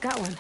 got one.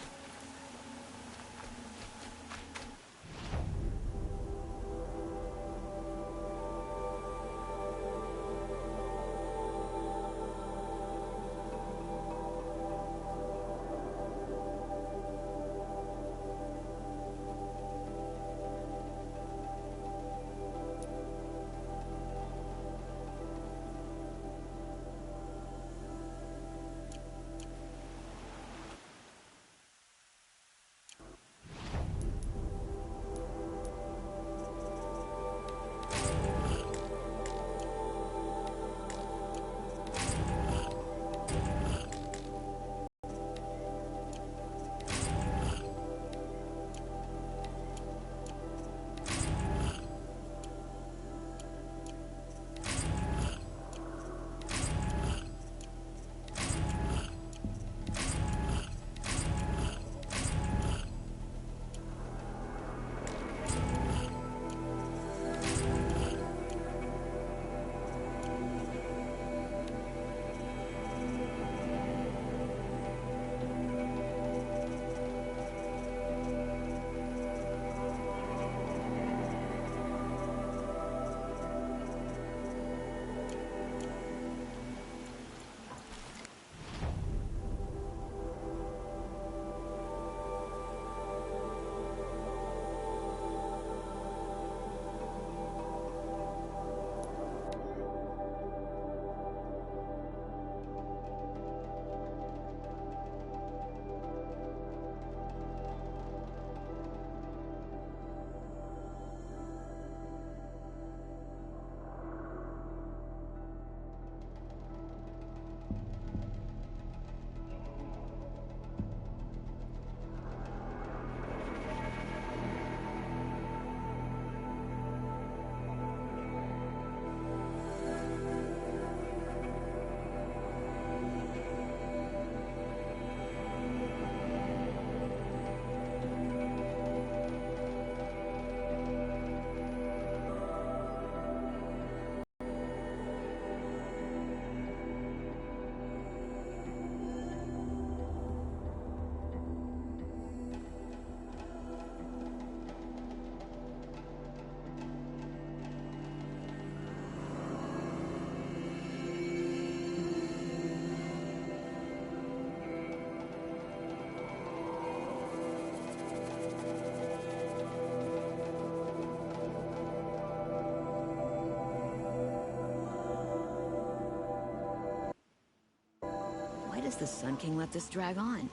Does the Sun King let this drag on?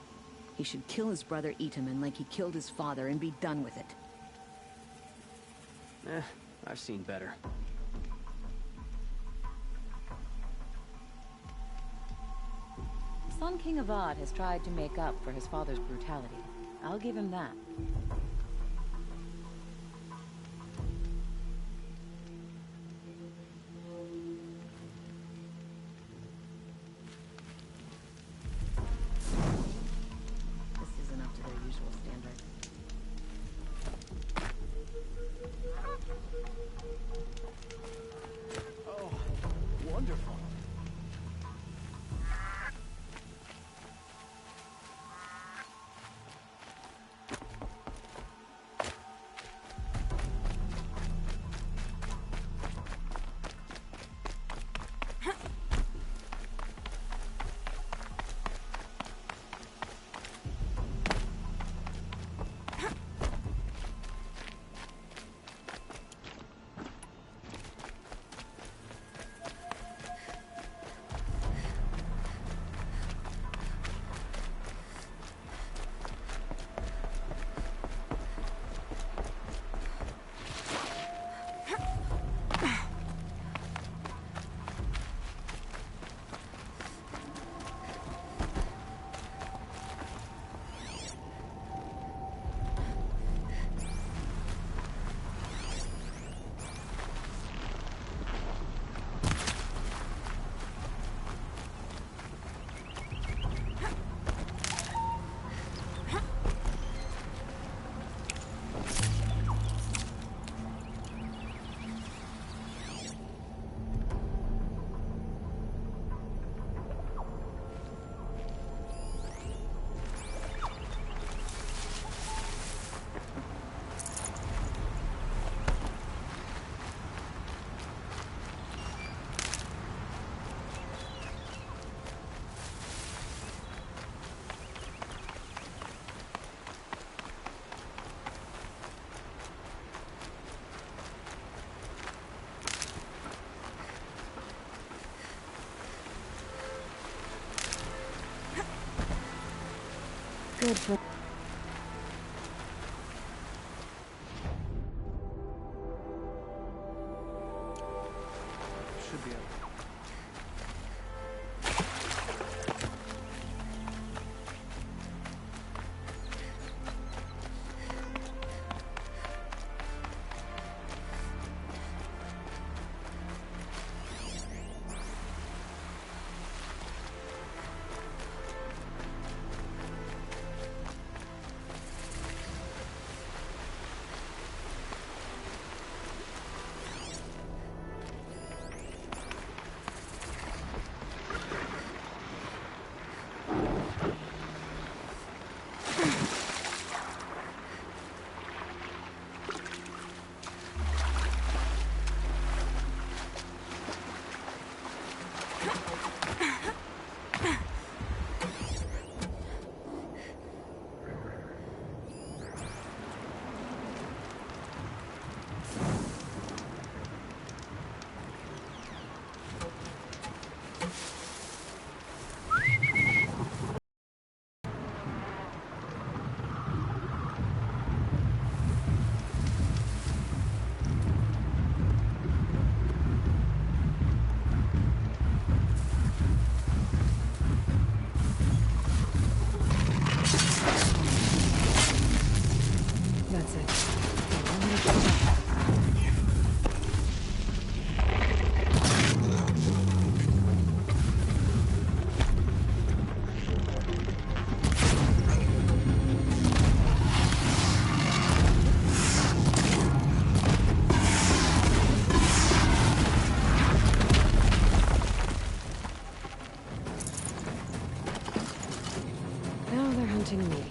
He should kill his brother Itaman like he killed his father and be done with it. I've seen better. Sun King Avad has tried to make up for his father's brutality. I'll give him that. good for... Should be up. That's it. Now they're hunting me.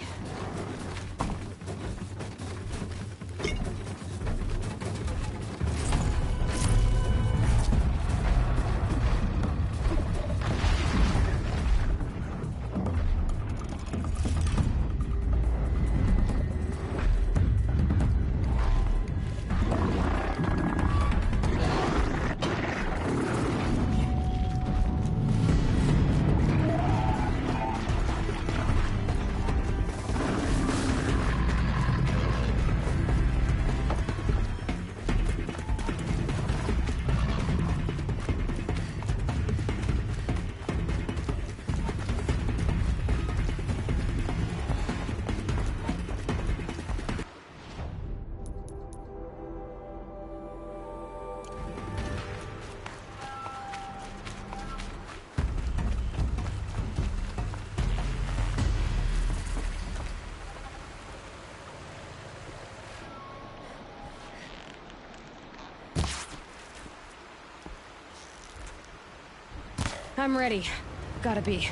I'm ready. Gotta be.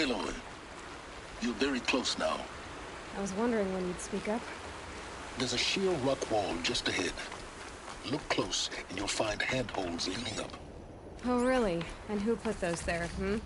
Aloy, you're very close now. I was wondering when you'd speak up. There's a sheer rock wall just ahead. Look close, and you'll find handholds leading up. Oh, really? And who put those there, hmm?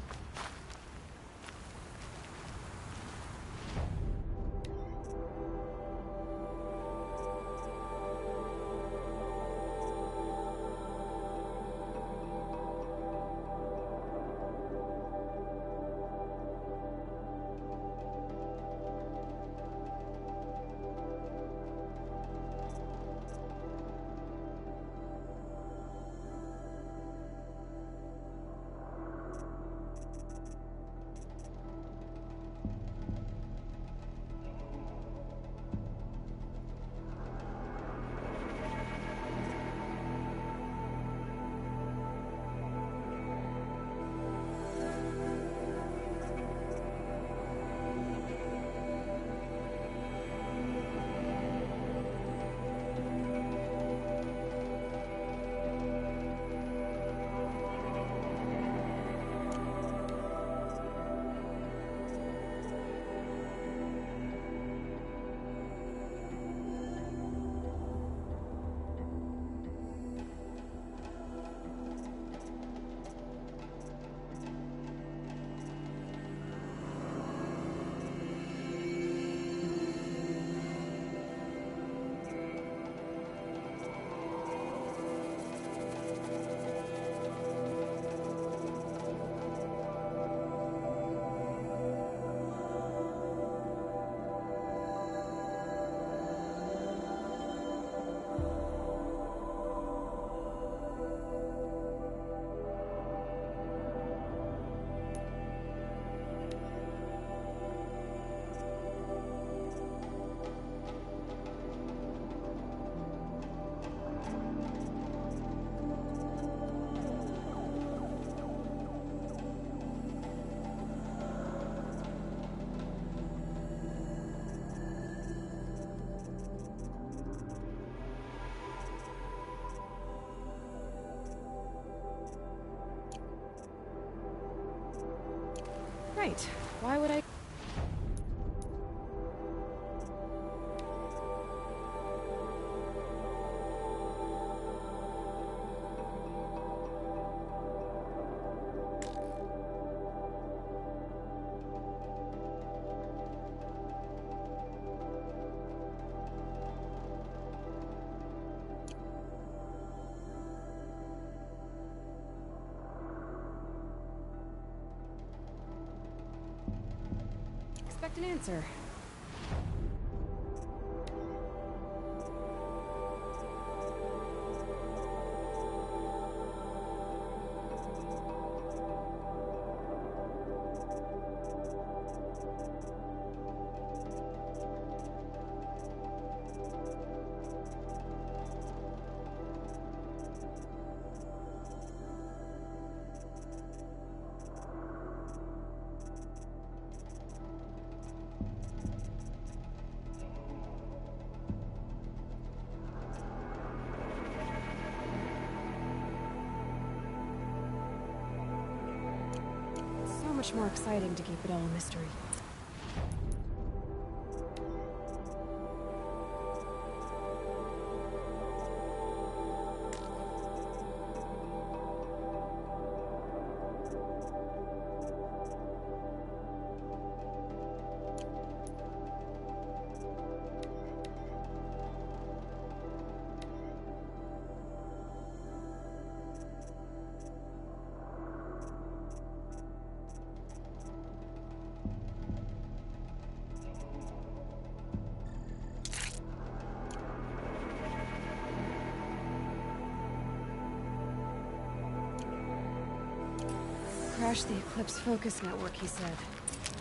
Right. Why would I... Expect an answer. Much more exciting to keep it all a mystery. Crash the Eclipse focus network, he said.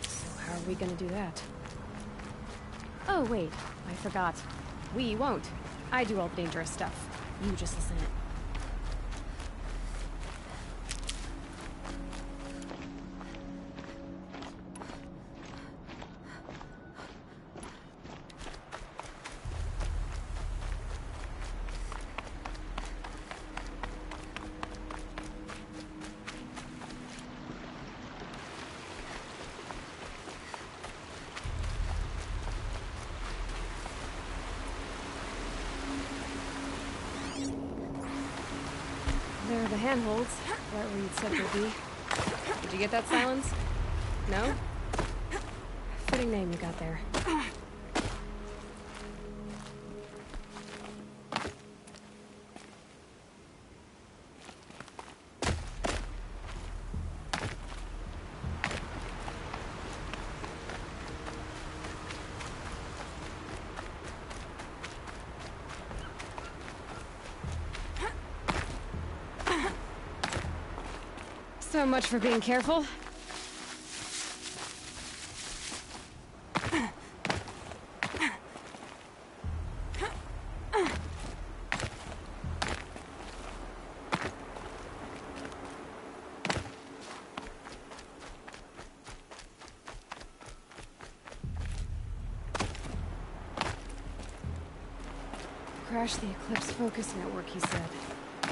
So how are we gonna do that? Oh, wait. I forgot. We won't. I do all the dangerous stuff. You just listen in. handholds, right where you'd said they'd be. Did you get that, Silence? No? Fitting name you got there. So much for being careful. Crash the Eclipse focus network, he said.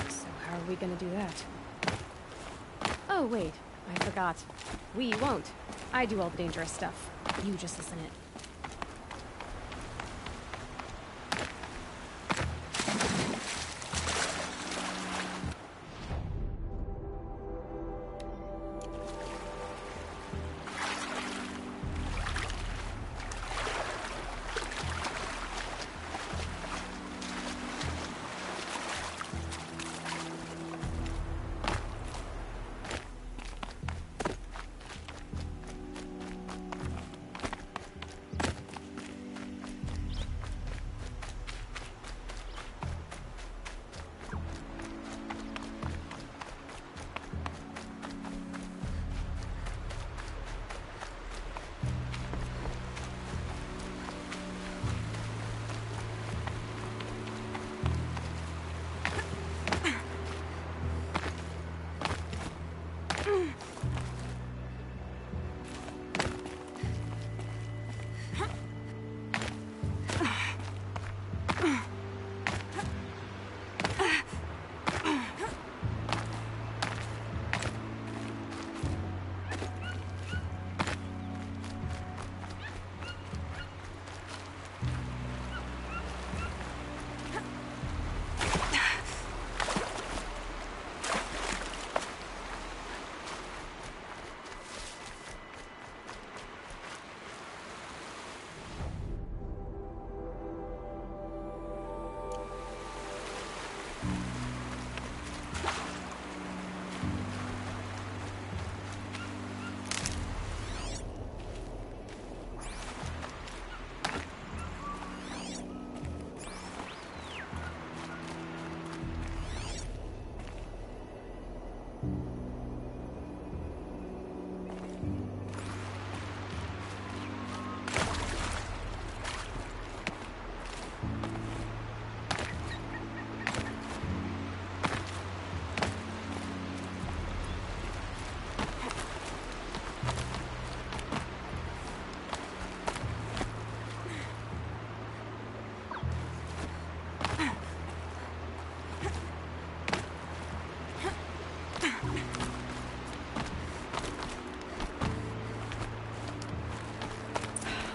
So how are we gonna do that? Oh, wait. I forgot. We won't. I do all the dangerous stuff. You just listen in.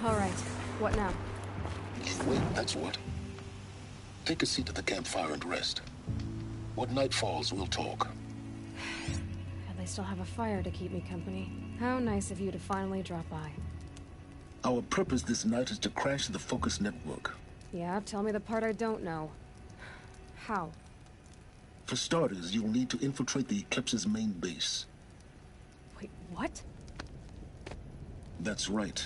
All right. What now? Wait, that's what. Take a seat at the campfire and rest. When night falls, we'll talk. At least I'll have a fire to keep me company. How nice of you to finally drop by. Our purpose this night is to crash the Focus network. Yeah, tell me the part I don't know. How? For starters, you'll need to infiltrate the Eclipse's main base. Wait, what? That's right.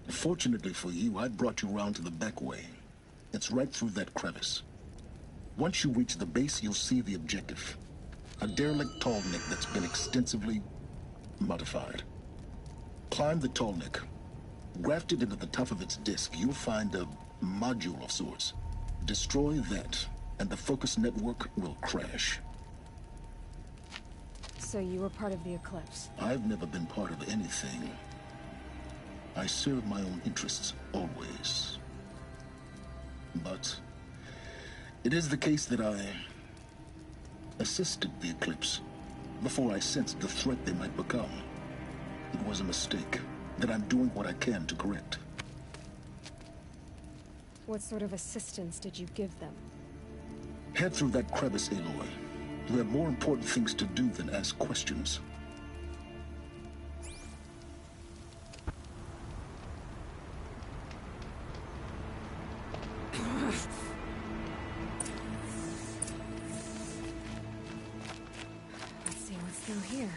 Fortunately for you, I brought you round to the back way. It's right through that crevice. Once you reach the base, you'll see the objective. A derelict tall neck that's been extensively modified. Climb the tall neck. Grafted into the top of its disk, you'll find a module of sorts. Destroy that, and the Focus network will crash. So you were part of the Eclipse? I've never been part of anything. I serve my own interests, always. But it is the case that I assisted the Eclipse before I sensed the threat they might become. It was a mistake that I'm doing what I can to correct. What sort of assistance did you give them? Head through that crevice, Aloy. You have more important things to do than ask questions. Let's see what's through here.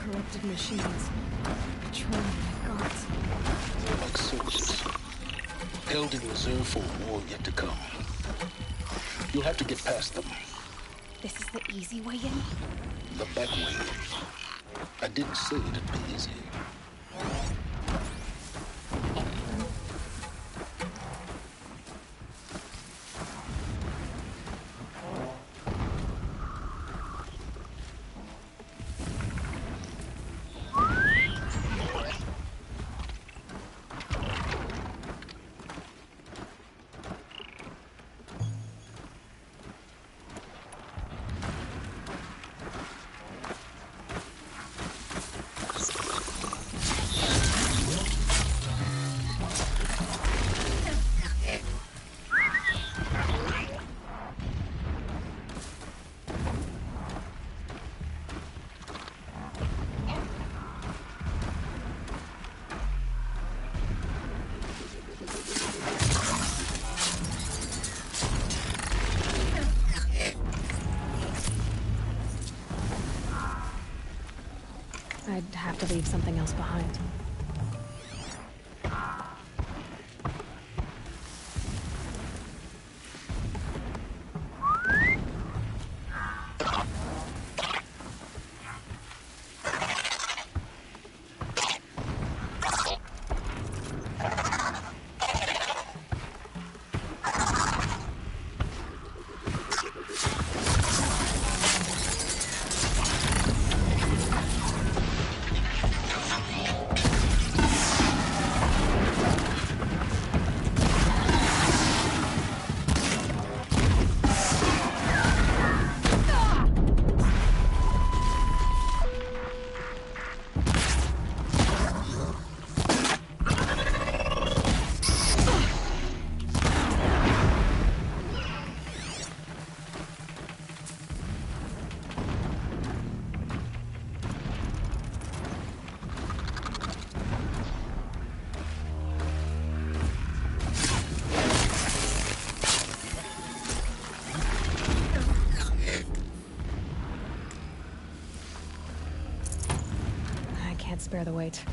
Corrupted machines. Patrolling my guards. They're like soldiers, held in reserve for a war yet to come. You'll have to get past them. This is the easy way in? The back way. I didn't say it'd be easy. I'd have to leave something else behind. Can't spare the weight.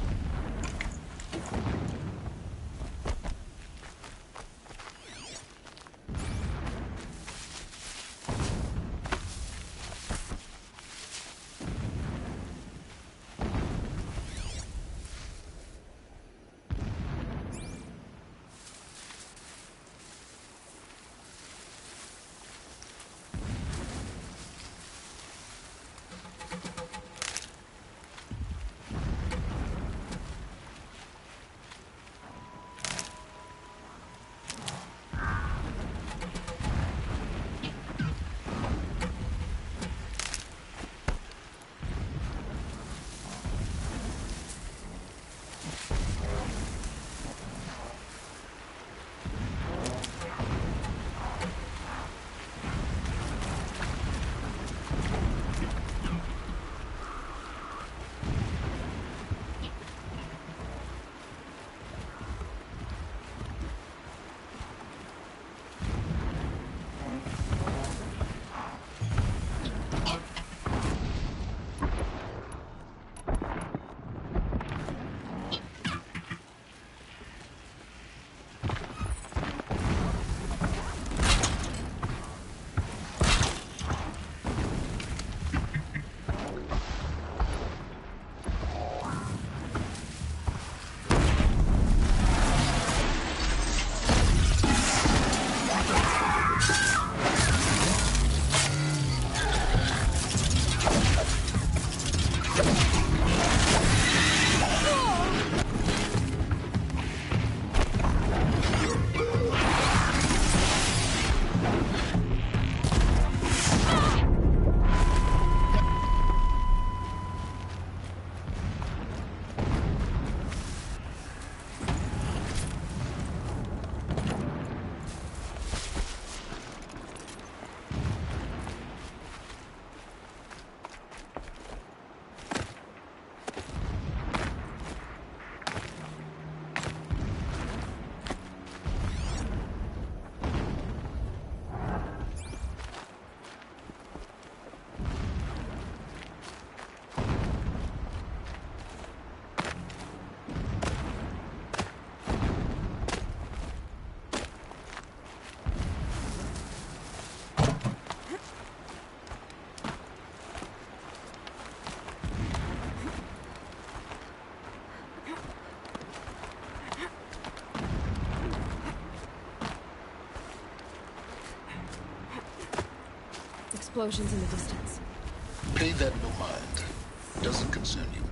Explosions in the distance. Pay that no mind. Doesn't concern you.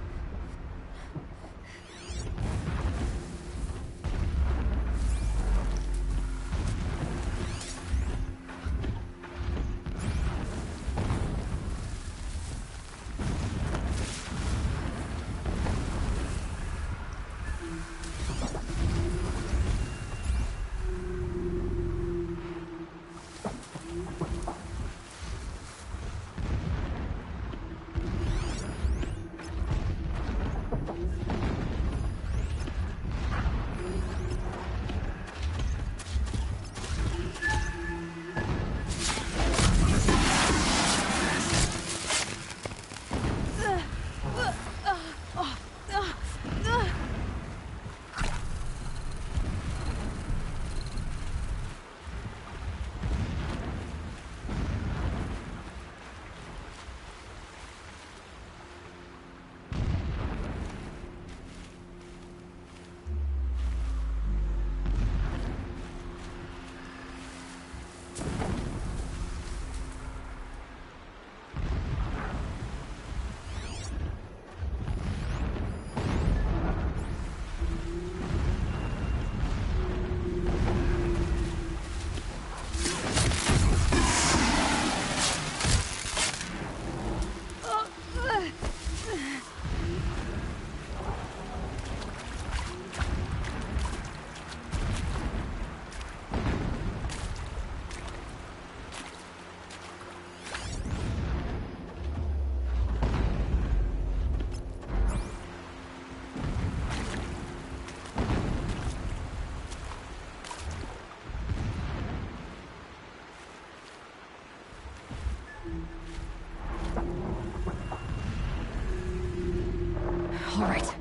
All right.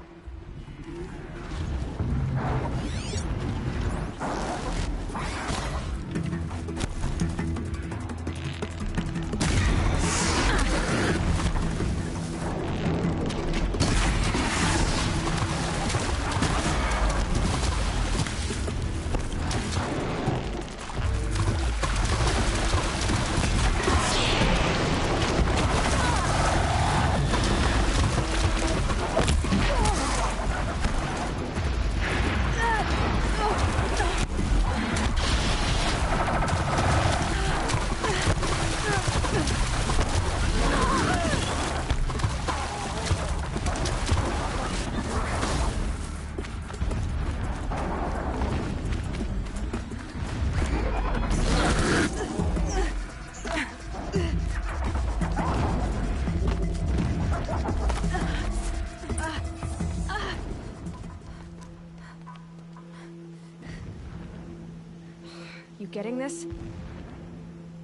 You getting this?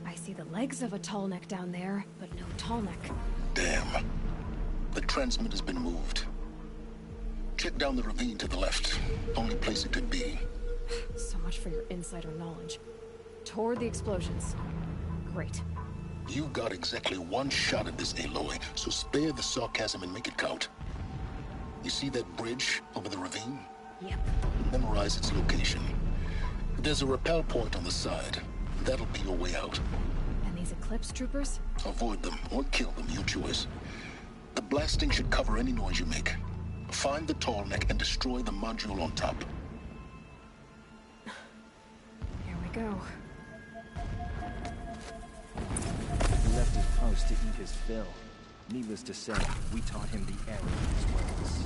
I see the legs of a tall neck down there, but no tall neck. Damn. The transmitter's been moved. Check down the ravine to the left. Only place it could be. So much for your insider knowledge. Toward the explosions. Great. You got exactly one shot at this, Aloy, so spare the sarcasm and make it count. You see that bridge over the ravine? Yep. Memorize its location. There's a rappel point on the side. That'll be your way out. And these Eclipse troopers? Avoid them or kill them, your choice. The blasting should cover any noise you make. Find the tall neck and destroy the module on top. Here we go. He left his post to eat his fill. Needless to say, we taught him the error of his ways.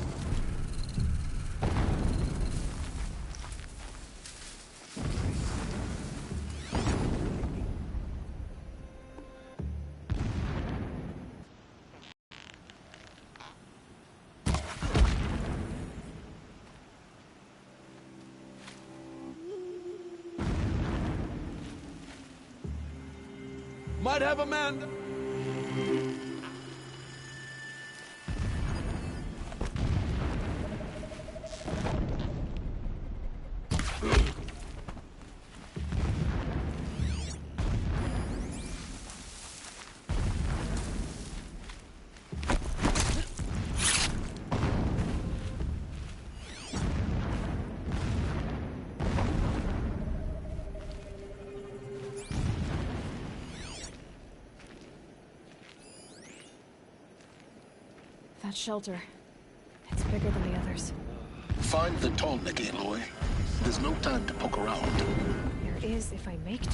Might have a man. That shelter. It's bigger than the others. Find the tall neck, Aloy. There's no time to poke around. There is if I make time.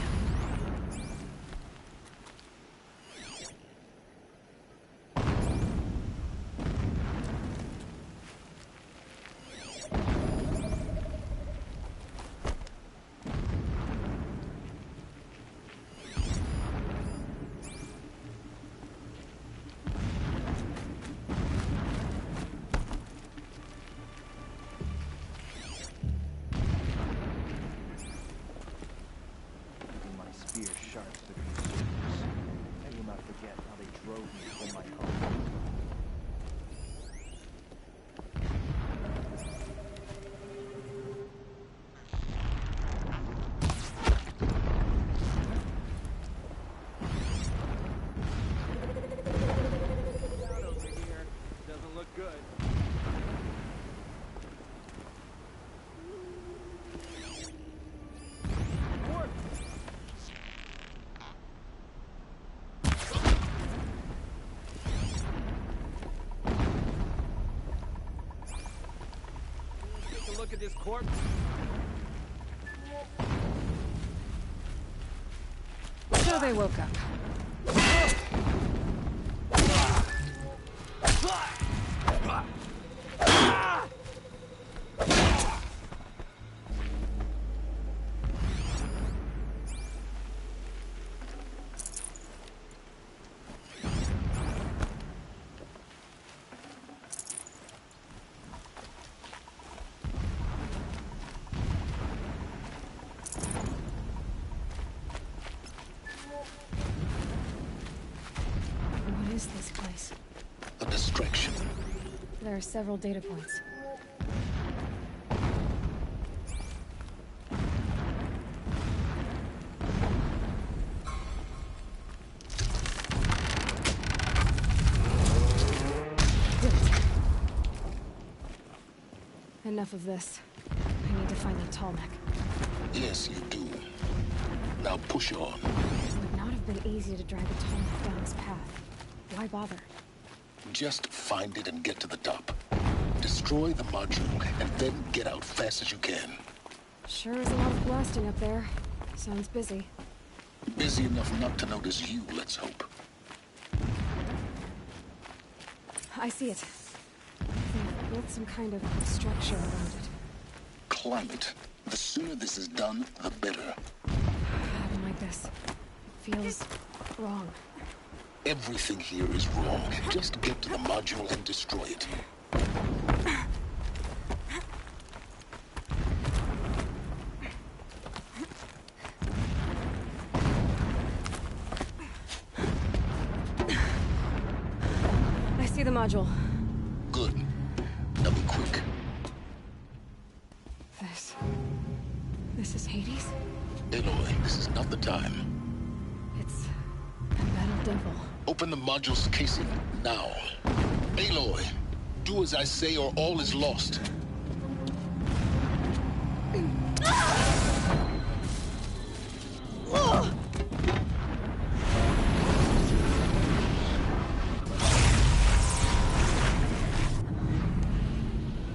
Look at this corpse. So they woke up. What is this place? A distraction. There are several data points. Enough of this. I need to find the tall neck. Yes, you do. Now push on. It would not have been easy to drag a tall neck down this path. Why bother? Just find it and get to the top. Destroy the module, and then get out fast as you can. Sure is a lot of blasting up there. Sounds busy. Busy enough not to notice you, let's hope. I see it. They've built some kind of structure around it. Climb it. The sooner this is done, the better. I don't like this. It feels wrong. Everything here is wrong. Just get to the module and destroy it. I see the module. Good. Now be quick. This is Hades? Aloy, this is not the time. It's a metal devil. Open the module's casing, now. Aloy, do as I say or all is lost.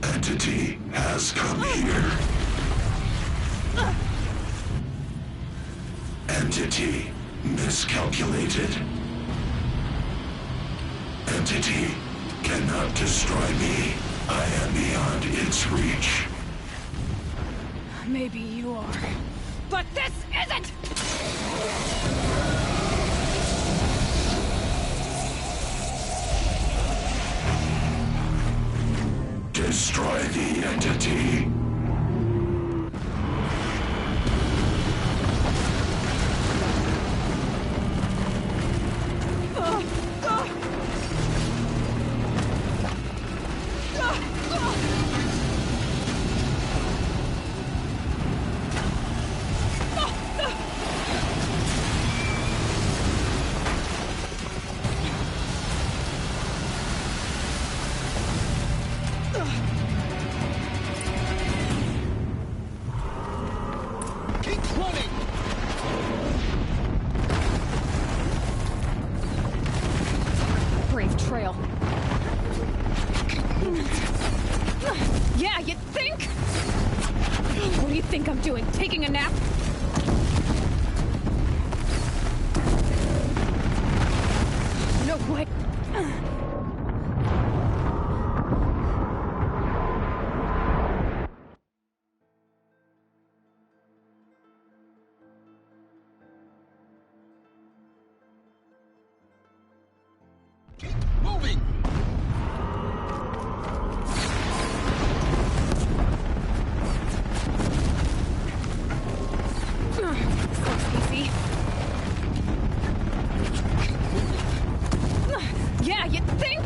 Entity has come here. Entity miscalculated. Entity cannot destroy me. I am beyond its reach. Maybe you are. But this isn't! Destroy the entity. think I'm doing? Taking a nap? No way. Moving! Sucks easy. Yeah, you think?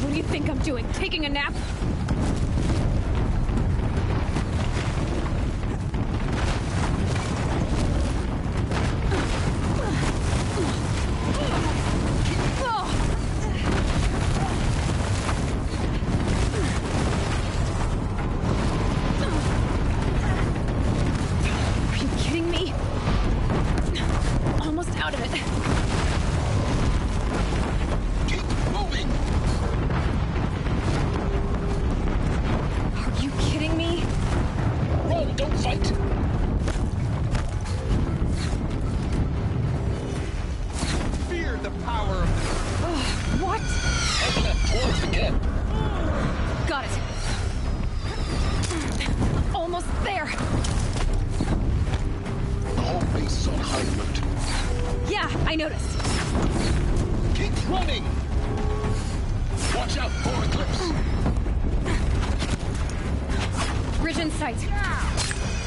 What do you think I'm doing? Taking a nap? Are you kidding me? Almost out of it. Keep moving! Are you kidding me? Run, don't fight! Fear the power of What? Head left towards the gap. Got it. Almost there. The whole base is on high alert. Yeah, I noticed. Keep running! Watch out for Eclipse! Bridge in sight.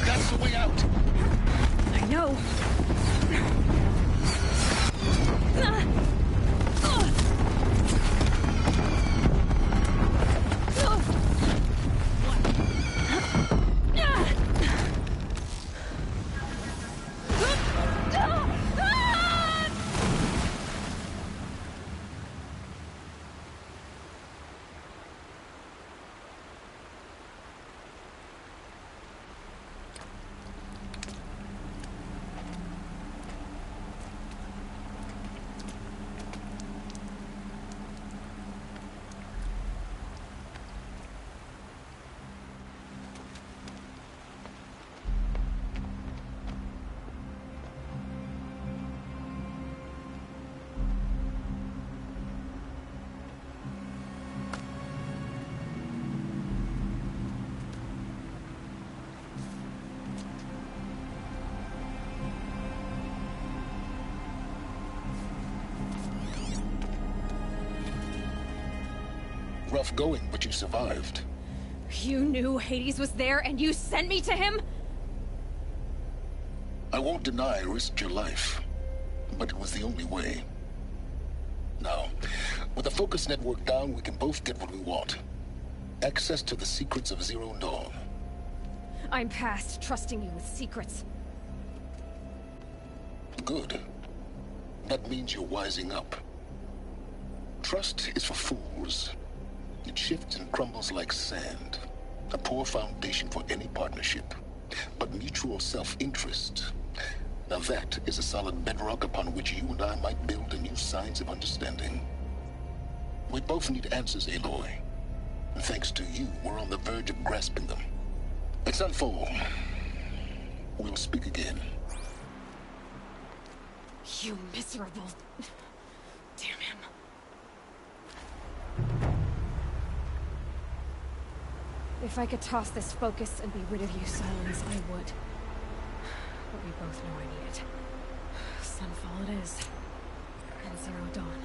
That's the way out! I know. Rough going, but you survived. You knew Hades was there and you sent me to him? I won't deny I risked your life, but it was the only way. Now, with the focus network down, we can both get what we want. Access to the secrets of Zero Dawn. I'm past trusting you with secrets. Good. That means you're wising up. Trust is for fools. It shifts and crumbles like sand. A poor foundation for any partnership. But mutual self-interest, now that is a solid bedrock upon which you and I might build a new science of understanding. We both need answers, Aloy. And thanks to you, we're on the verge of grasping them. Let's unfold. We'll speak again. You miserable... Damn him. If I could toss this focus and be rid of you, Silence, I would. But we both know I need it. Sunfall it is. And Zero Dawn.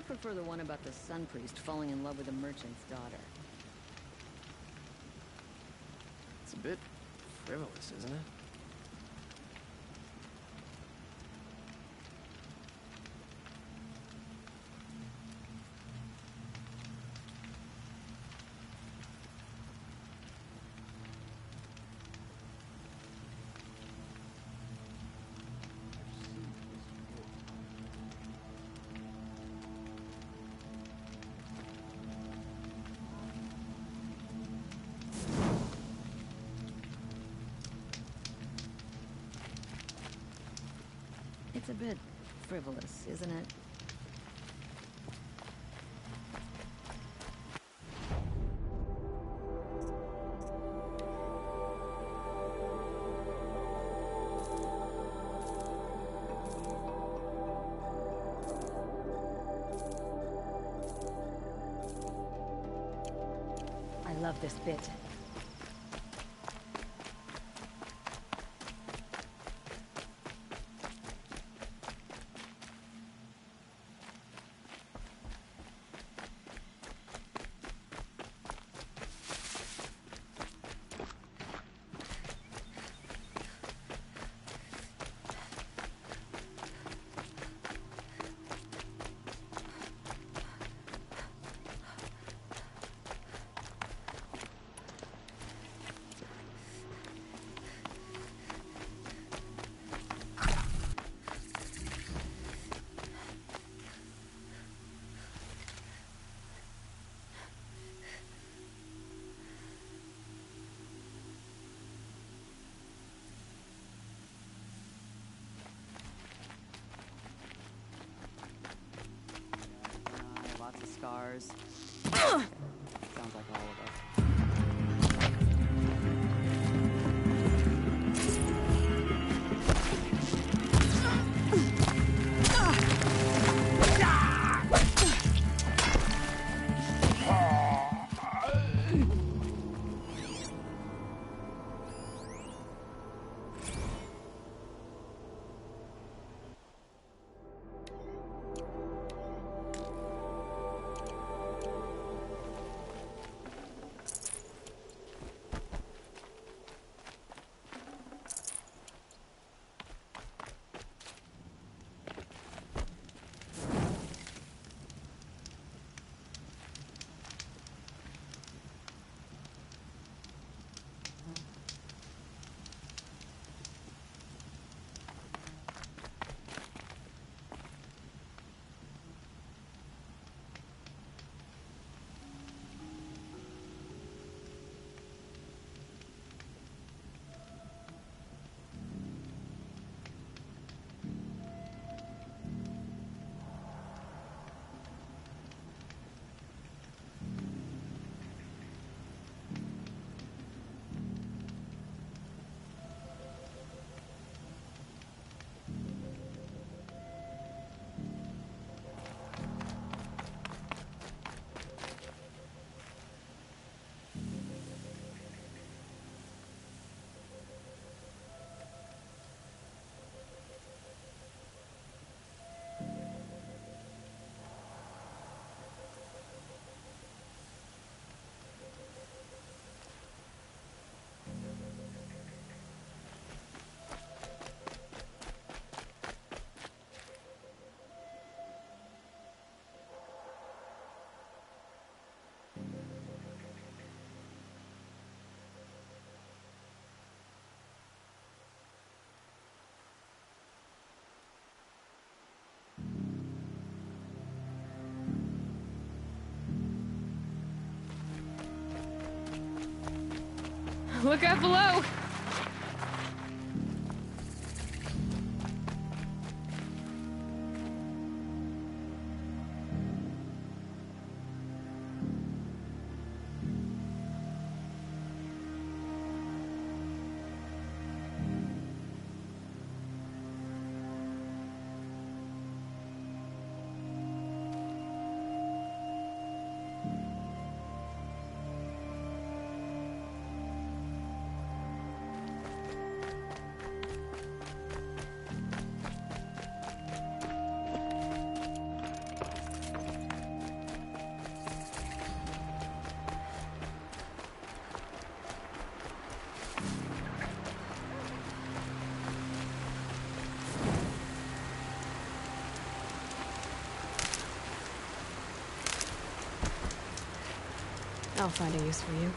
prefer the one about the sun priest falling in love with a merchant's daughter. It's a bit frivolous, isn't it? It's a bit frivolous, isn't it? I love this bit. Lots of scars. Sounds like all of us. Look out below! I'll find a use for you.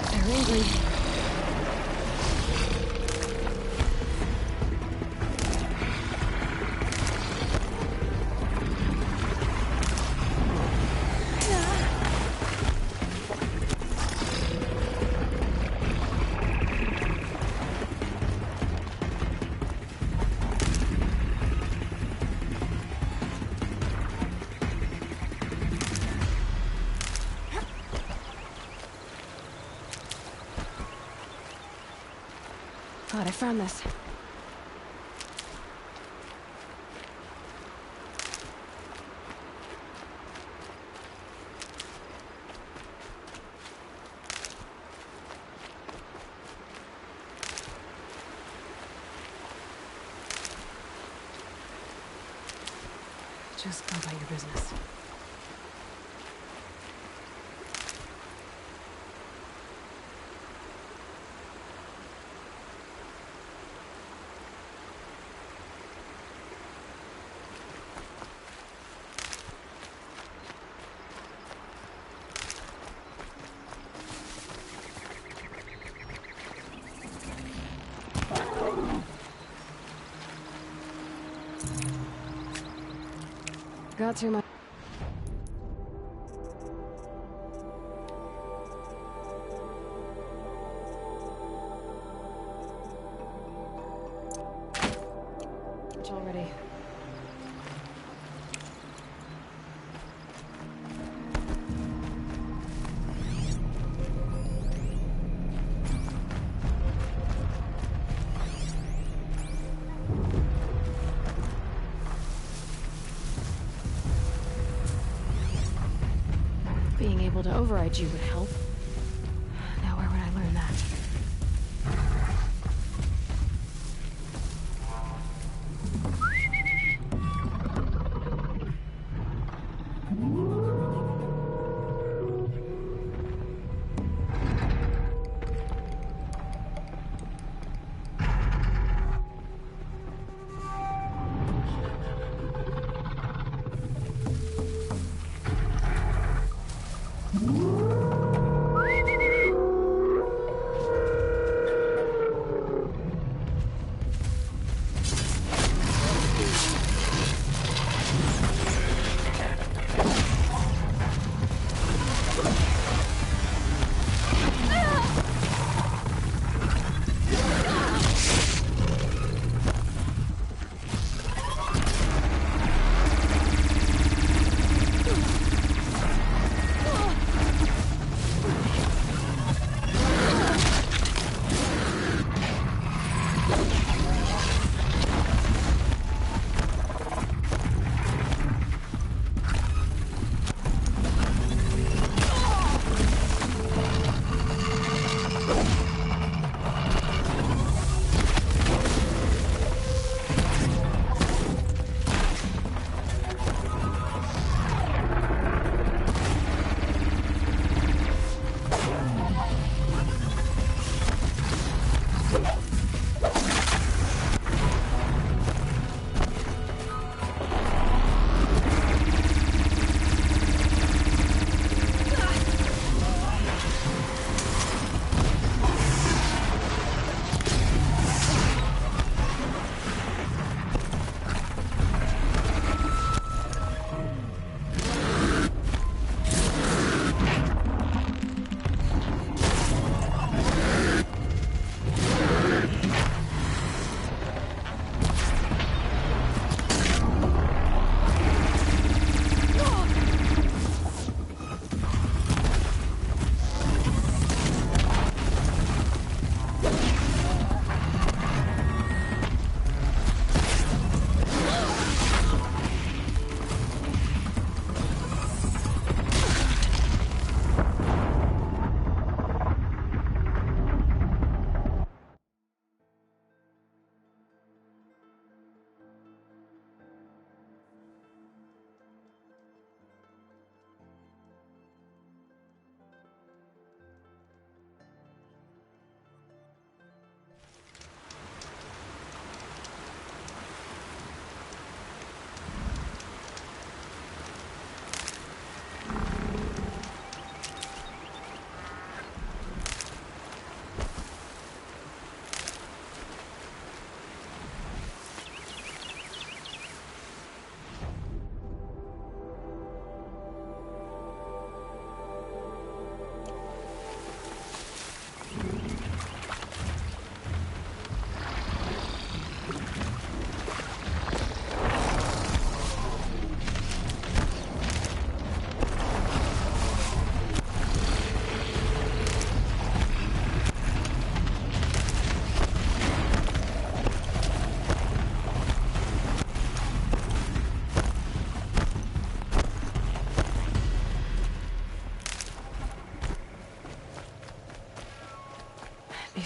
They're angry. Glad I found this. Just go about your business. Got through my... already. Being able to override you would help. Now where would I learn that?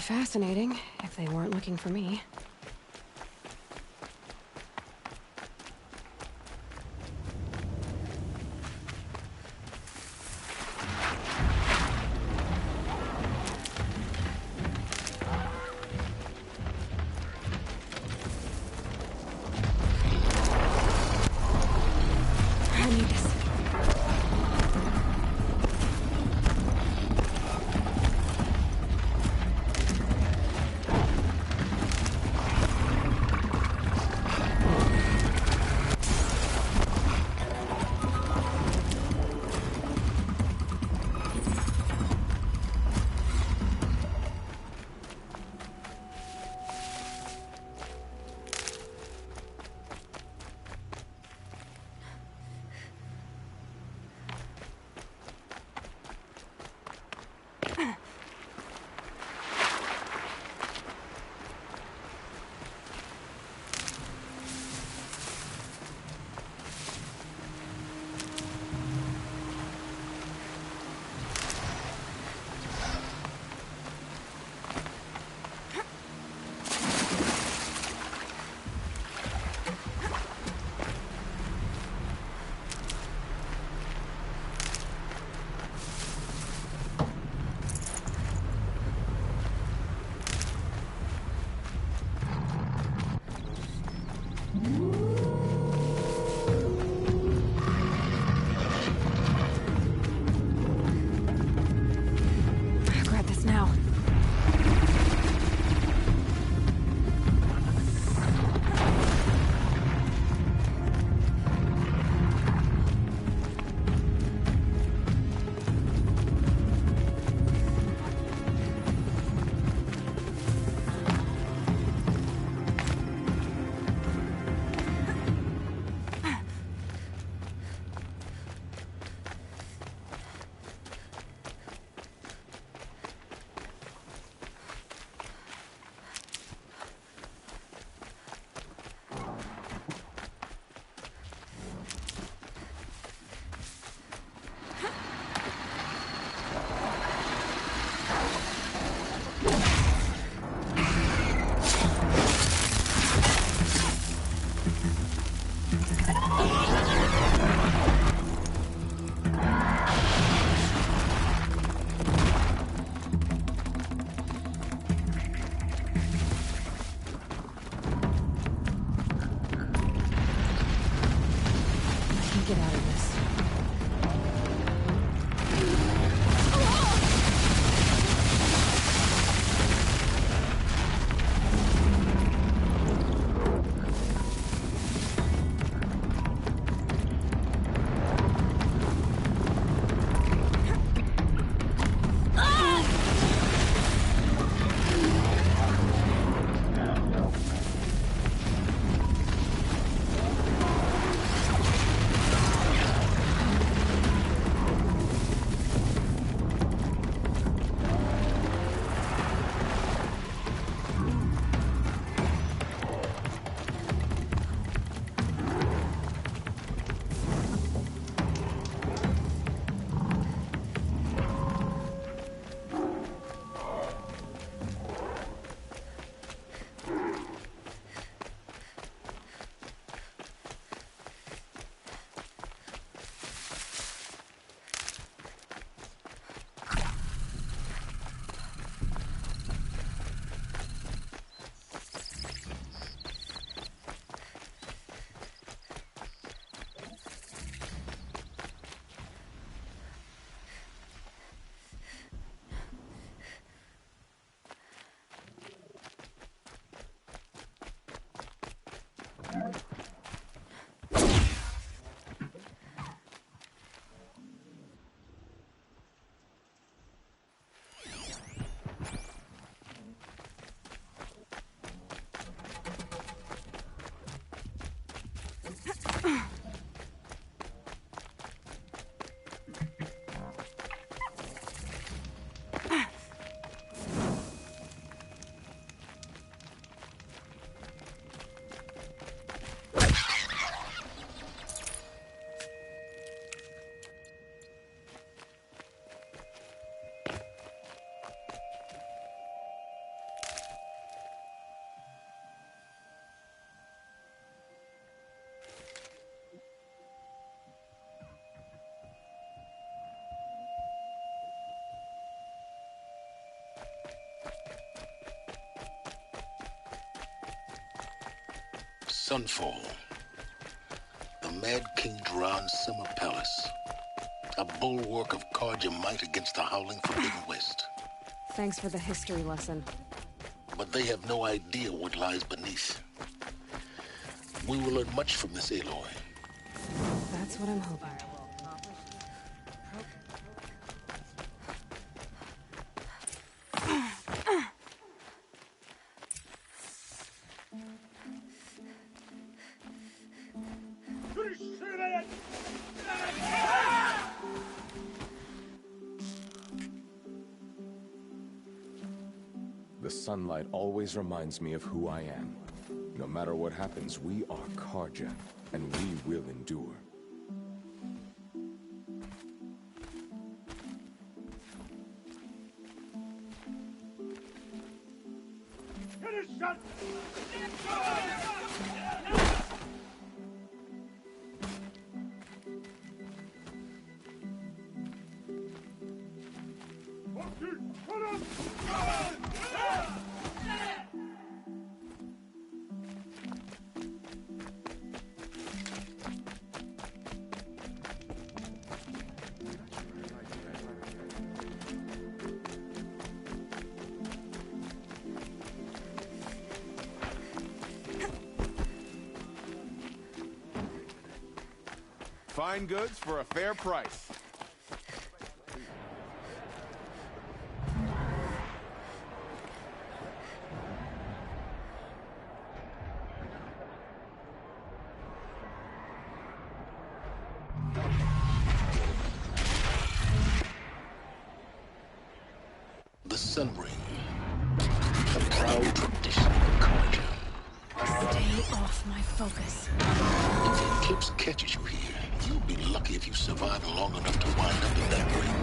fascinating, if they weren't looking for me. I need this. Sunfall. The Mad King Duran's summer palace. A bulwark of Karja might against the howling Forbidden West. Thanks for the history lesson. But they have no idea what lies beneath. We will learn much from this Aloy. That's what I'm hoping. The sunlight always reminds me of who I am. No matter what happens, we are Karja, and we will endure. Fine goods for a fair price. The Sun Ring. A proud tradition of Karja. Stay off my focus. If the eclipse catches you here, you'll be lucky if you survive long enough to wind up in that ring.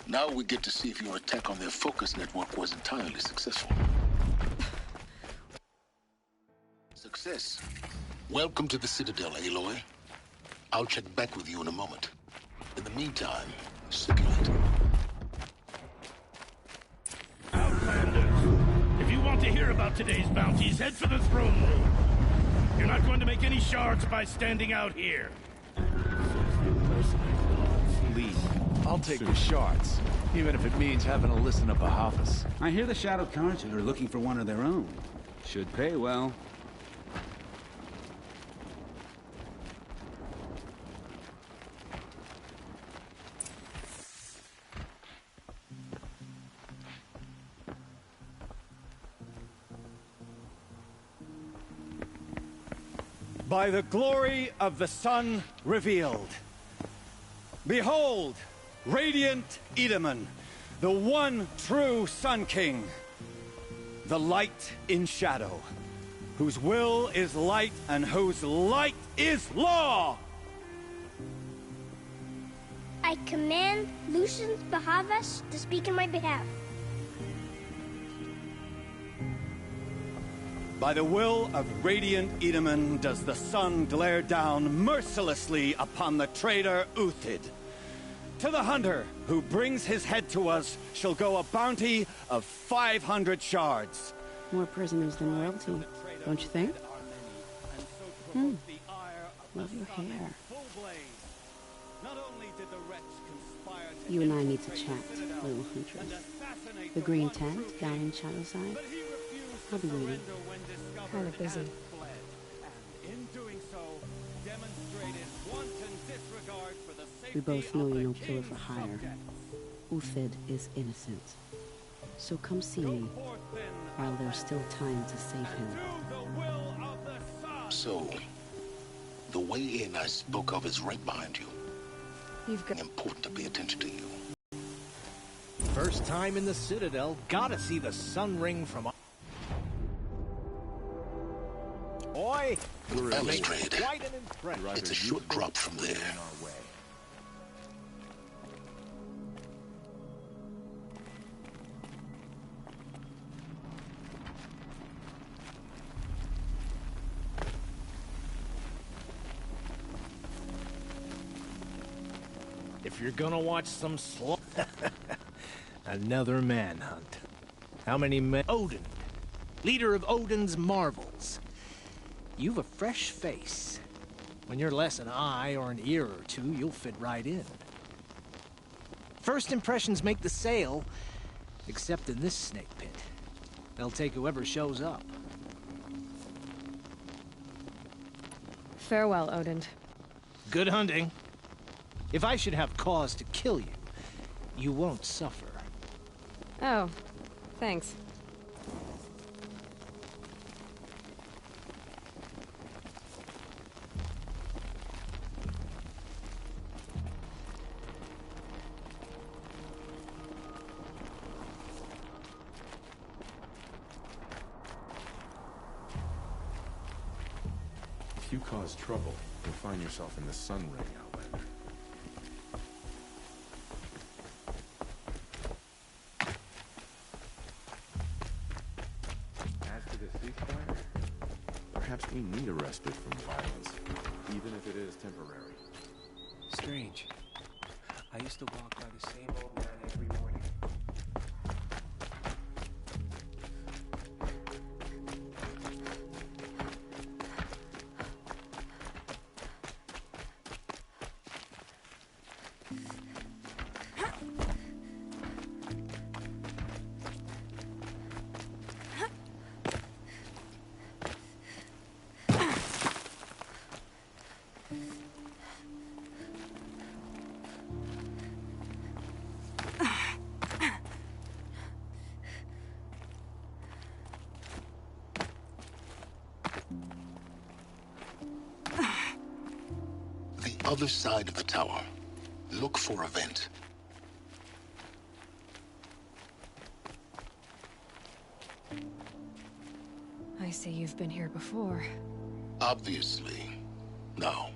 Now we get to see if your attack on their focus network was entirely successful. Success. Welcome to the Citadel, Aloy. I'll check back with you in a moment. In the meantime, circulate. Outlanders, if you want to hear about today's bounties, head for the throne room. You're not going to make any shards by standing out here. Lee, I'll take the shards, even if it means having to listen to Bahafas. I hear the Shadow Karja are looking for one of their own. Should pay well. By the glory of the sun revealed. Behold, radiant Edaman, the one true Sun King. The light in shadow, whose will is light and whose light is law! I command Lucius Bahavas to speak in my behalf. By the will of radiant Edaman does the sun glare down mercilessly upon the traitor Uthid. To the hunter who brings his head to us shall go a bounty of 500 shards. More prisoners than royalty, don't you think? Love your hair. You and I need to chat, little huntress. The green tent down in Shadowside. I'll be waiting. Kind of busy. We both know you're no killer for hire. Uthid is innocent. So come see me, while there's still time to save him. So, the way in I spoke of is right behind you. You've got... Important to pay attention to you. First time in the Citadel, gotta see the sun ring from... Boy, Balustrade. Quite an impression. It's a short drop from there. If you're gonna watch some another manhunt. How many men? Odin. Leader of Odin's marvels. You've a fresh face. When you're less an eye or an ear or two, you'll fit right in. First impressions make the sale, except in this snake pit. They'll take whoever shows up. Farewell, Odin. Good hunting. If I should have cause to kill you, you won't suffer. Oh, thanks. If you cause trouble, you'll find yourself in the sun ring, Outlander. As to the ceasefire, perhaps we need a respite from violence, even if it is temporary. Strange. I used to walk by the same old man every morning. Other side of the tower. Look for a vent. I see you've been here before. Obviously. Now,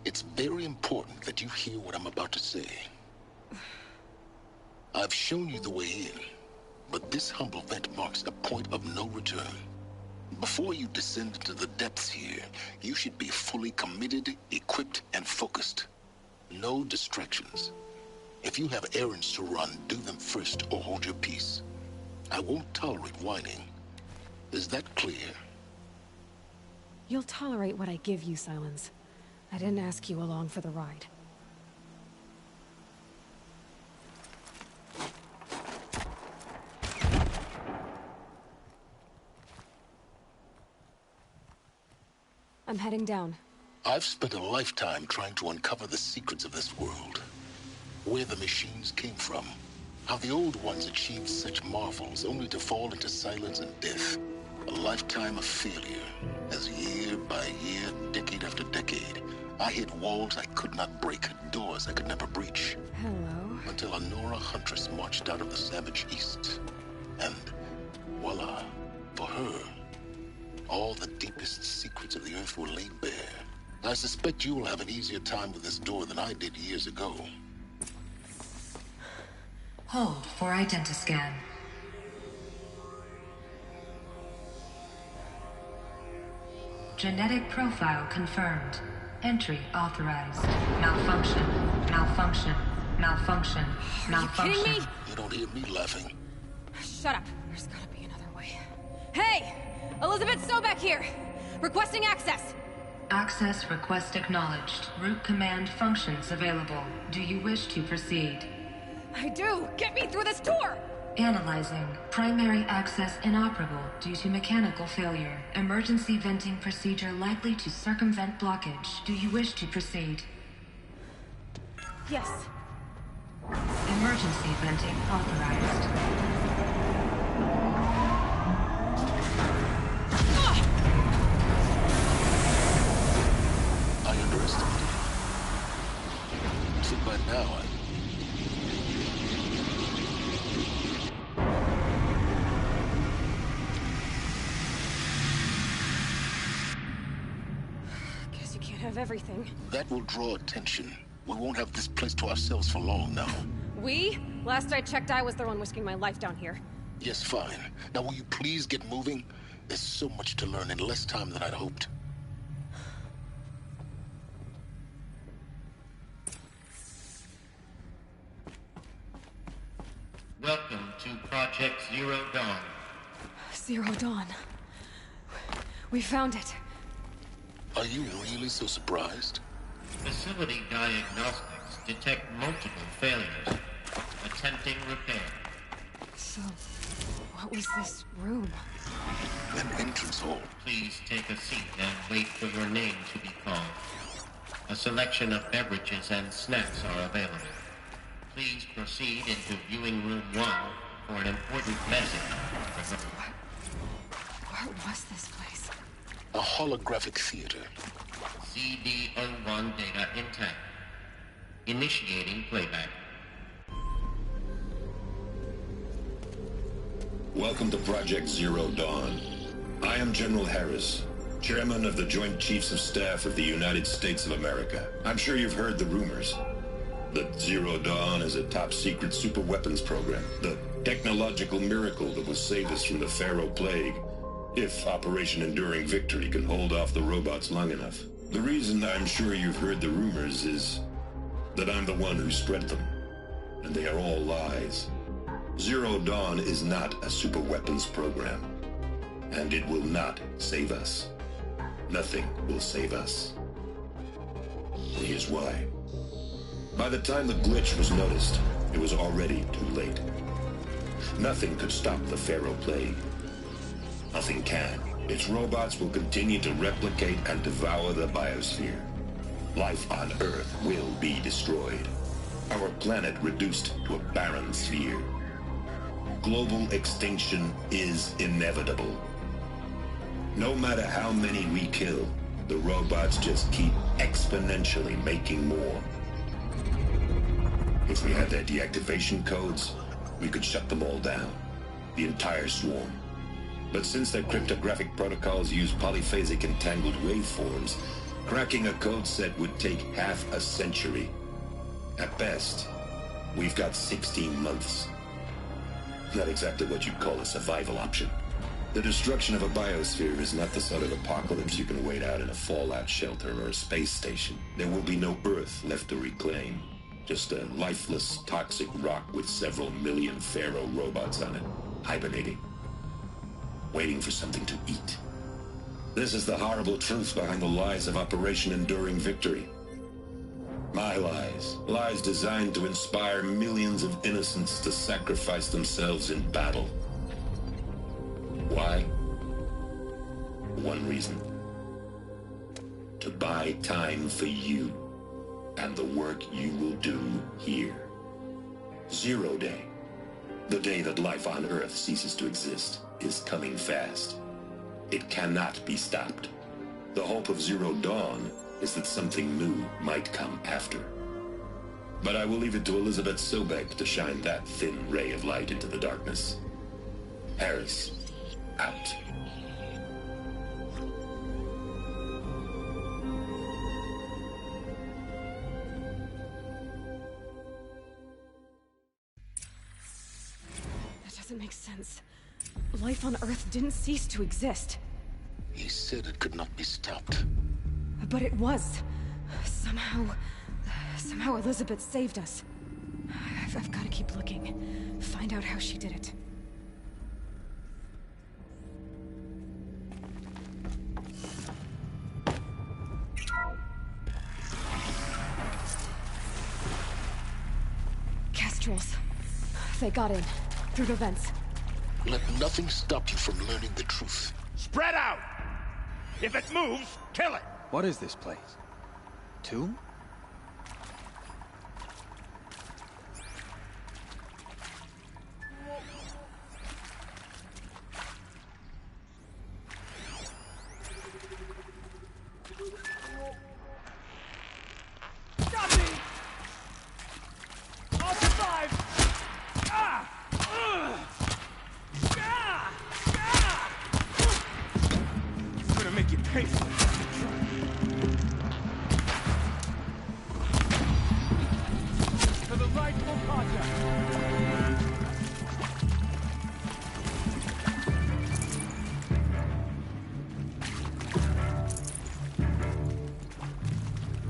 it's very important that you hear what I'm about to say. I've shown you the way in, but this humble vent marks a point of no return. Before you descend into the depths here, you should be fully committed, equipped, and focused. No distractions. If you have errands to run, do them first or hold your peace. I won't tolerate whining. Is that clear? You'll tolerate what I give you, Silence. I didn't ask you along for the ride. I'm heading down. I've spent a lifetime trying to uncover the secrets of this world. Where the machines came from. How the old ones achieved such marvels only to fall into silence and death. A lifetime of failure, as year by year, decade after decade, I hit walls I could not break, doors I could never breach. Hello. Until a Nora huntress marched out of the savage east. And voila, for her, all the deepest secrets of the earth were laid bare. I suspect you will have an easier time with this door than I did years ago. Hold for identiscan. Genetic profile confirmed. Entry authorized. Malfunction. Malfunction. Malfunction. Malfunction. Are you kidding me? You don't hear me laughing. Shut up. There's gotta be another way. Hey! Elizabeth Sobeck here! Requesting access! Access request acknowledged. Root command functions available. Do you wish to proceed? I do! Get me through this door! Analyzing. Primary access inoperable due to mechanical failure. Emergency venting procedure likely to circumvent blockage. Do you wish to proceed? Yes. Emergency venting authorized. I underestimated you. Too bad now, Guess you can't have everything. That will draw attention. We won't have this place to ourselves for long now. We? Last I checked, I was the one risking my life down here. Yes, fine. Now will you please get moving? There's so much to learn in less time than I'd hoped. Welcome to Project Zero Dawn. Zero Dawn. We found it. Are you really so surprised? Facility diagnostics detect multiple failures. Attempting repair. So, what was this room? An entrance hall. Please take a seat and wait for your name to be called. A selection of beverages and snacks are available. Please proceed into viewing room 1 for an important message. What was this place? A holographic theater. CD01 data intact. Initiating playback. Welcome to Project Zero Dawn. I am General Harris, Chairman of the Joint Chiefs of Staff of the United States of America. I'm sure you've heard the rumors that Zero Dawn is a top-secret superweapons program, the technological miracle that will save us from the Pharaoh Plague, if Operation Enduring Victory can hold off the robots long enough. The reason I'm sure you've heard the rumors is that I'm the one who spread them, and they are all lies. Zero Dawn is not a superweapons program, and it will not save us. Nothing will save us. And here's why. By the time the glitch was noticed, it was already too late. Nothing could stop the Pharaoh Plague. Nothing can. Its robots will continue to replicate and devour the biosphere. Life on Earth will be destroyed. Our planet reduced to a barren sphere. Global extinction is inevitable. No matter how many we kill, the robots just keep exponentially making more. If we had their deactivation codes, we could shut them all down. The entire swarm. But since their cryptographic protocols use polyphasic entangled waveforms, cracking a code set would take half a century. At best, we've got 16 months. Not exactly what you'd call a survival option. The destruction of a biosphere is not the sort of apocalypse you can wait out in a fallout shelter or a space station. There will be no Earth left to reclaim. Just a lifeless, toxic rock with several million Pharaoh robots on it, hibernating. Waiting for something to eat. This is the horrible truth behind the lies of Operation Enduring Victory. My lies. Lies designed to inspire millions of innocents to sacrifice themselves in battle. Why? One reason. To buy time for you and the work you will do here. Zero Day. The day that life on Earth ceases to exist is coming fast. It cannot be stopped. The hope of Zero Dawn is that something new might come after. But I will leave it to Elizabeth Sobek to shine that thin ray of light into the darkness. Harris, out. That doesn't make sense. Life on Earth didn't cease to exist. He said it could not be stopped. But it was. Somehow Elizabeth saved us. I've got to keep looking. Find out how she did it. Kestrels. They got in. Through the vents. Let nothing stop you from learning the truth. Spread out! If it moves, kill it! What is this place? Tomb? Stop me! I'll survive! Ah! It's gonna make you pay for it. To the rightful project.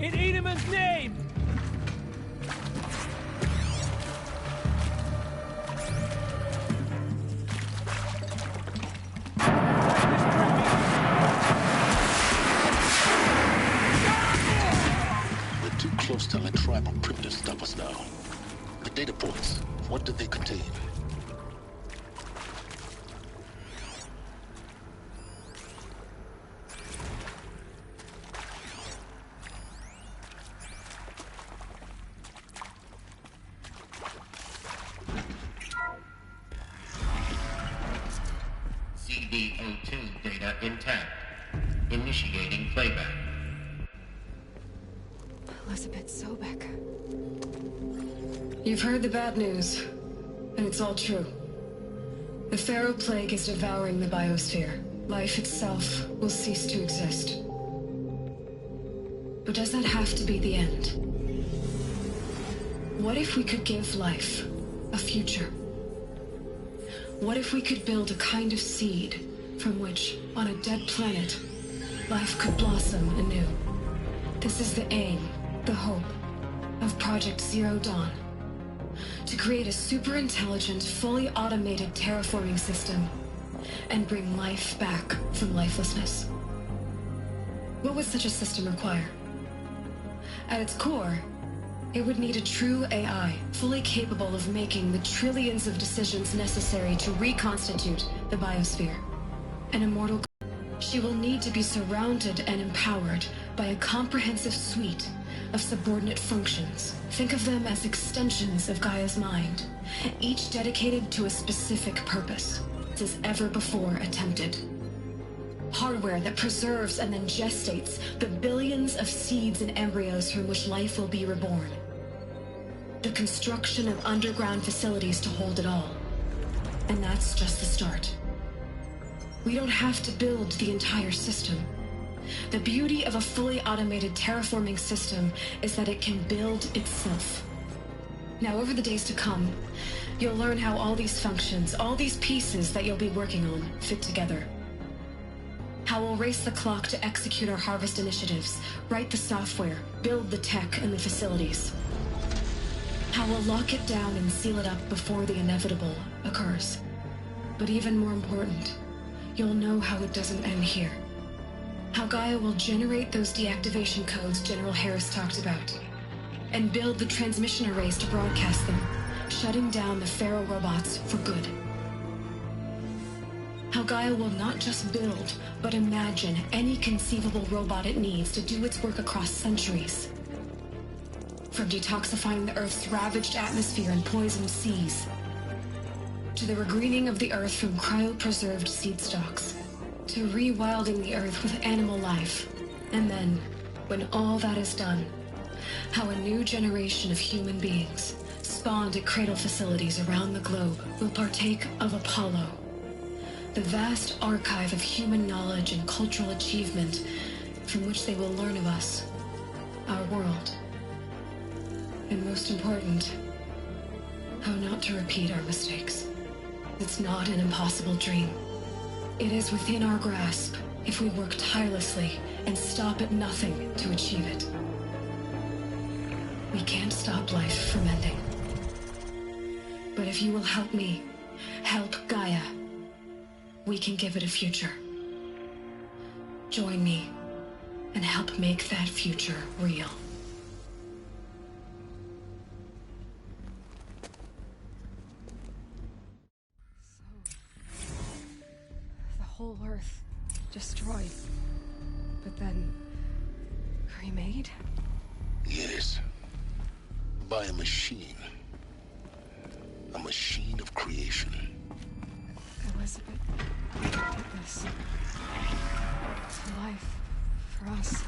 In Edemon's name! close to let tribal primitives stop us now. The data points, what did they contain? CD02 data intact. Initiating playback. Elizabeth Sobek. You've heard the bad news, and it's all true. The Pharaoh Plague is devouring the biosphere. Life itself will cease to exist. But does that have to be the end? What if we could give life a future? What if we could build a kind of seed from which, on a dead planet, life could blossom anew? This is the aim, the hope, of Project Zero Dawn. To create a super-intelligent, fully automated terraforming system and bring life back from lifelessness. What would such a system require? At its core, it would need a true AI, fully capable of making the trillions of decisions necessary to reconstitute the biosphere. An immortal. She will need to be surrounded and empowered by a comprehensive suite of subordinate functions. Think of them as extensions of Gaia's mind, each dedicated to a specific purpose, as ever before attempted. Hardware that preserves and then gestates the billions of seeds and embryos from which life will be reborn. The construction of underground facilities to hold it all. And that's just the start. We don't have to build the entire system. The beauty of a fully automated terraforming system is that it can build itself. Now, over the days to come, you'll learn how all these functions, all these pieces that you'll be working on, fit together. How we'll race the clock to execute our harvest initiatives, write the software, build the tech and the facilities. How we'll lock it down and seal it up before the inevitable occurs. But even more important, you'll know how it doesn't end here. How Gaia will generate those deactivation codes General Harris talked about, and build the transmission arrays to broadcast them, shutting down the Pharaoh robots for good. How Gaia will not just build, but imagine any conceivable robot it needs to do its work across centuries. From detoxifying the Earth's ravaged atmosphere and poisoned seas, to the regreening of the Earth from cryopreserved seed stalks, to rewilding the Earth with animal life. And then, when all that is done, how a new generation of human beings, spawned at cradle facilities around the globe, will partake of Apollo, the vast archive of human knowledge and cultural achievement from which they will learn of us, our world. And most important, how not to repeat our mistakes. It's not an impossible dream. It is within our grasp if we work tirelessly and stop at nothing to achieve it. We can't stop life from ending. But if you will help me, help Gaia, we can give it a future. Join me and help make that future real. The whole Earth destroyed, but then remade? Yes. By a machine. A machine of creation. Elizabeth did this to life for us.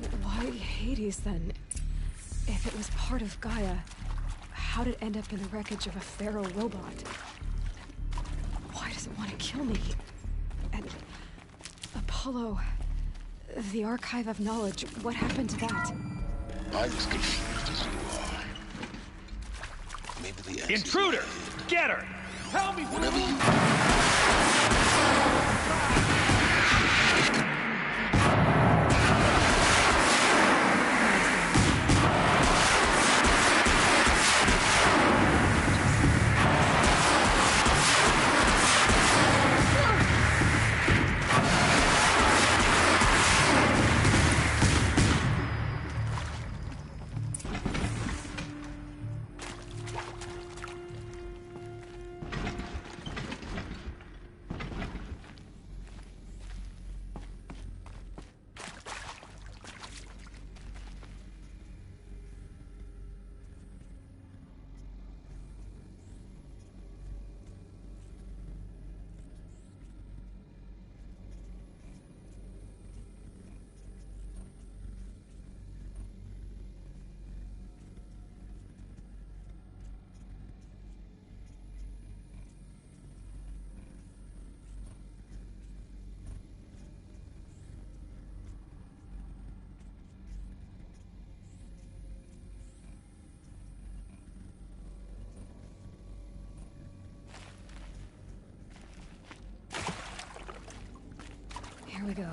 But why Hades then? If it was part of Gaia, how did it end up in the wreckage of a Pharaoh robot? Why does it want to kill me? And Apollo, the archive of knowledge, what happened to that? I'm as confused as you are. Maybe the answer. Intruder! Get her! Help me! Whatever you... Here we go.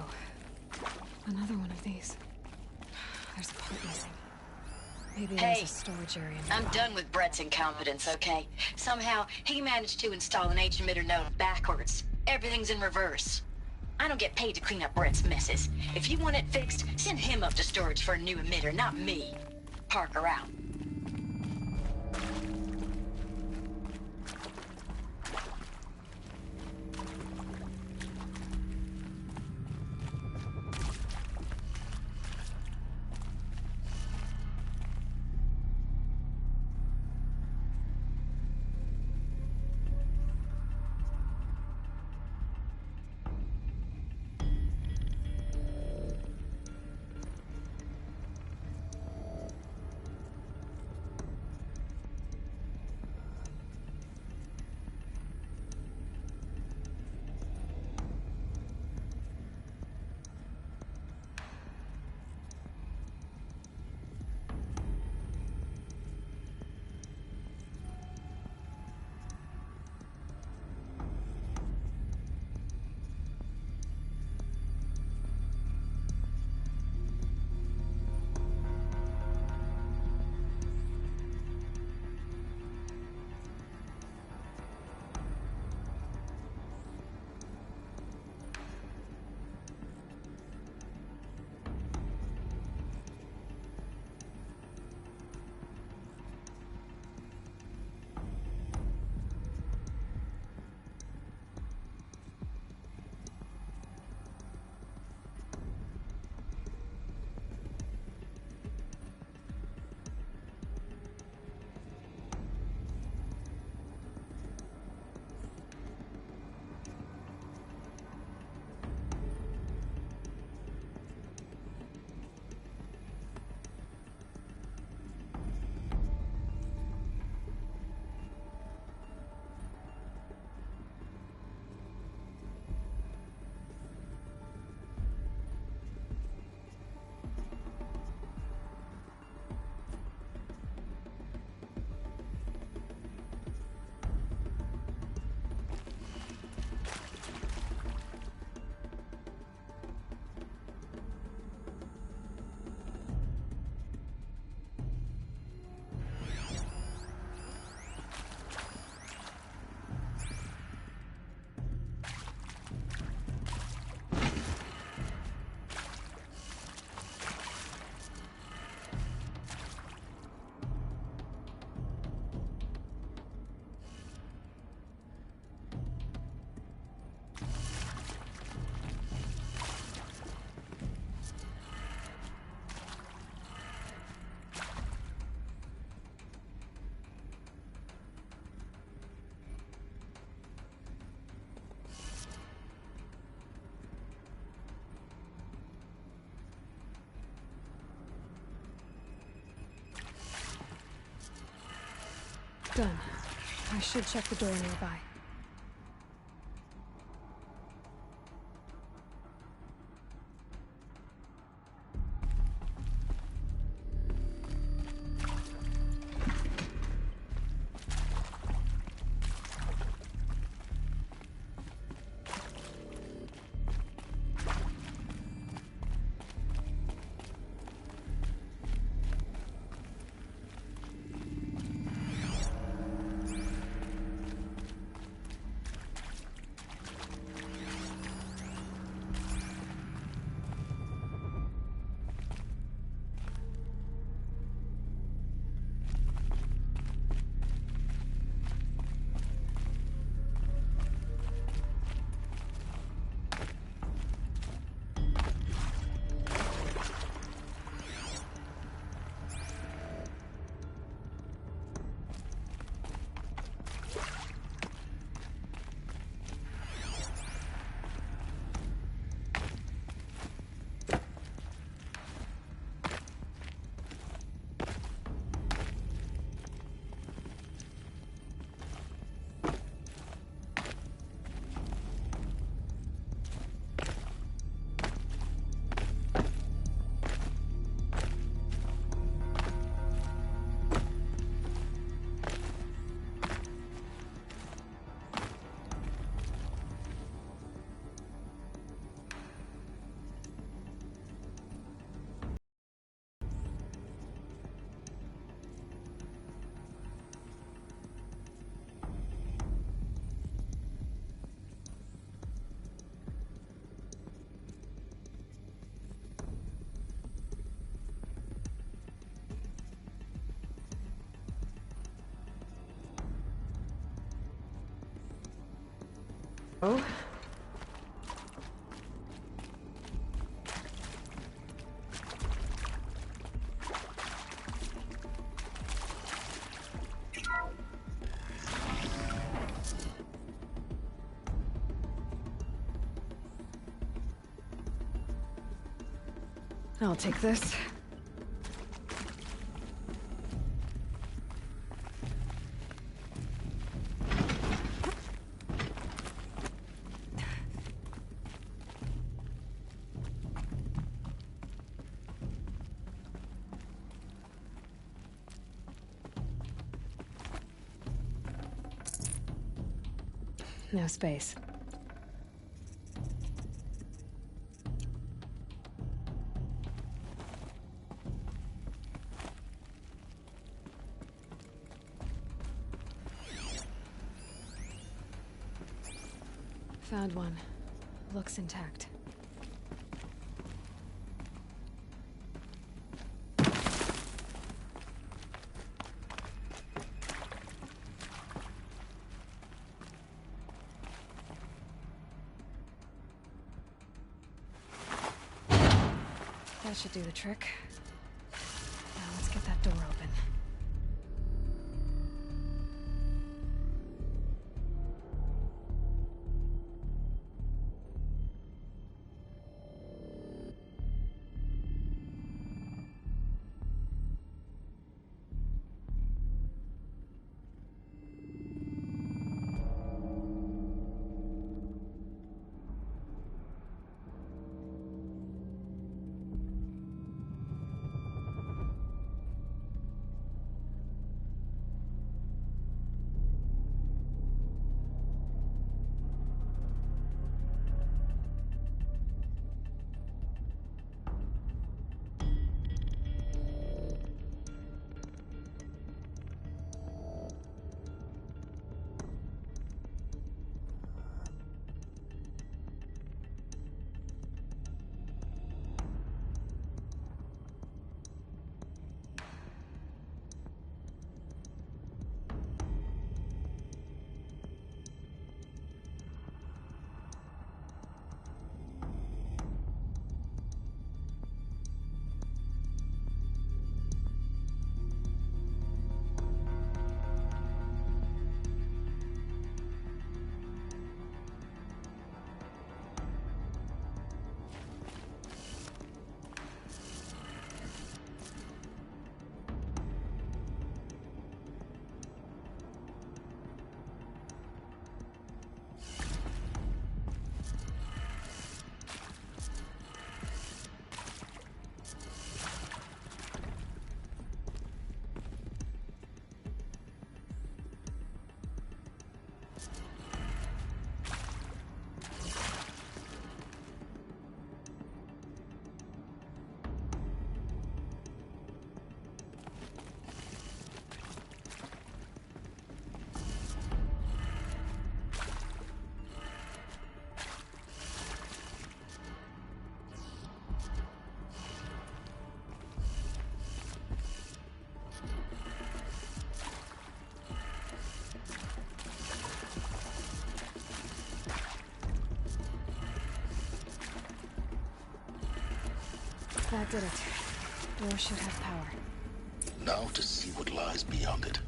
Another one of these. There's a part missing. Maybe there's a storage area nearby. I'm done with Brett's incompetence, okay? Somehow, he managed to install an H-emitter node backwards. Everything's in reverse. I don't get paid to clean up Brett's messes. If you want it fixed, send him up to storage for a new emitter, not me. Parker out. Done. I should check the door nearby. Oh? I'll take this. No space. Found one. Looks intact. That should do the trick. Now let's get that door open. That did it. Door should have power. Now to see what lies beyond it.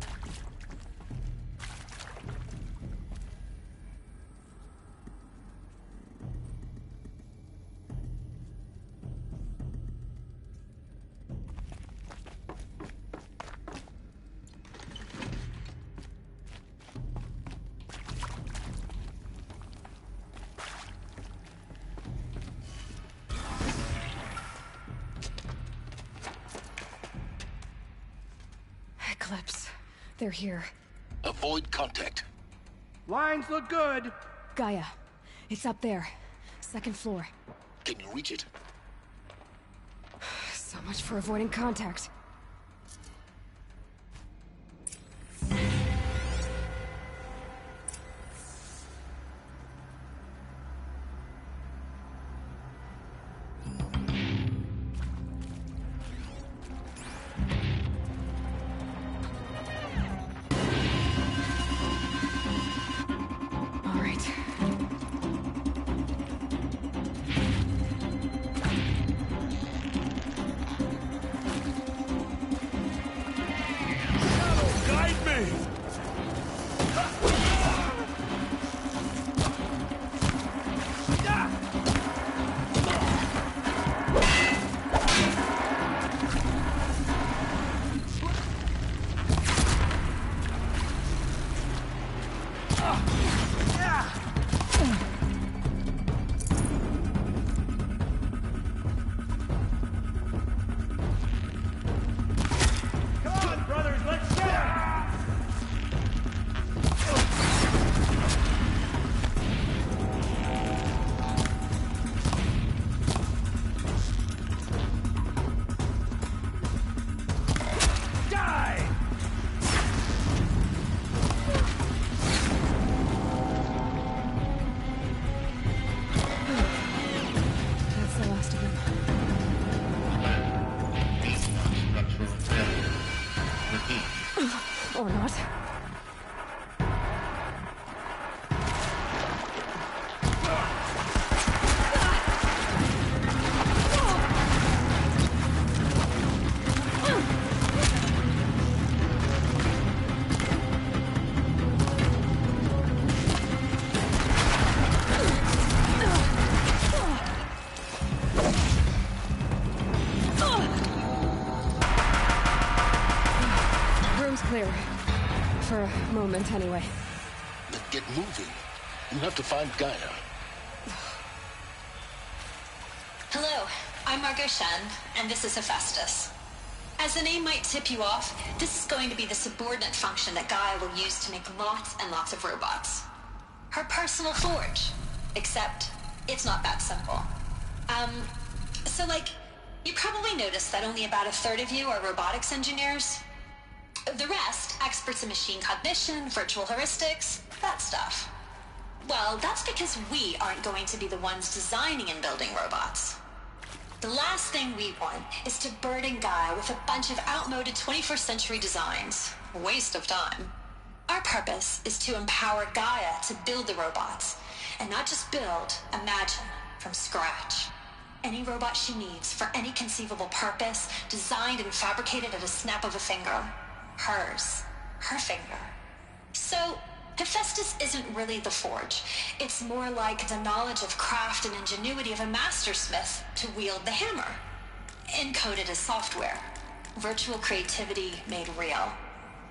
Eclipse. They're here. Avoid contact. Lines look good. Gaia. It's up there. Second floor. Can you reach it? So much for avoiding contact. clear. For a moment, anyway. Then get moving. You have to find Gaia. Hello, I'm Margot Shan, and this is Hephaestus. As the name might tip you off, this is going to be the subordinate function that Gaia will use to make lots and lots of robots. Her personal forge. Except, it's not that simple. So you probably noticed that only about a third of you are robotics engineers. The rest, experts in machine cognition, virtual heuristics, that stuff. Well, that's because we aren't going to be the ones designing and building robots. The last thing we want is to burden Gaia with a bunch of outmoded 21st century designs. Waste of time. Our purpose is to empower Gaia to build the robots, and not just build, imagine, from scratch. Any robot she needs for any conceivable purpose, designed and fabricated at a snap of a finger. Hers. Her finger. So, Hephaestus isn't really the forge. It's more like the knowledge of craft and ingenuity of a mastersmith to wield the hammer. Encoded as software. Virtual creativity made real.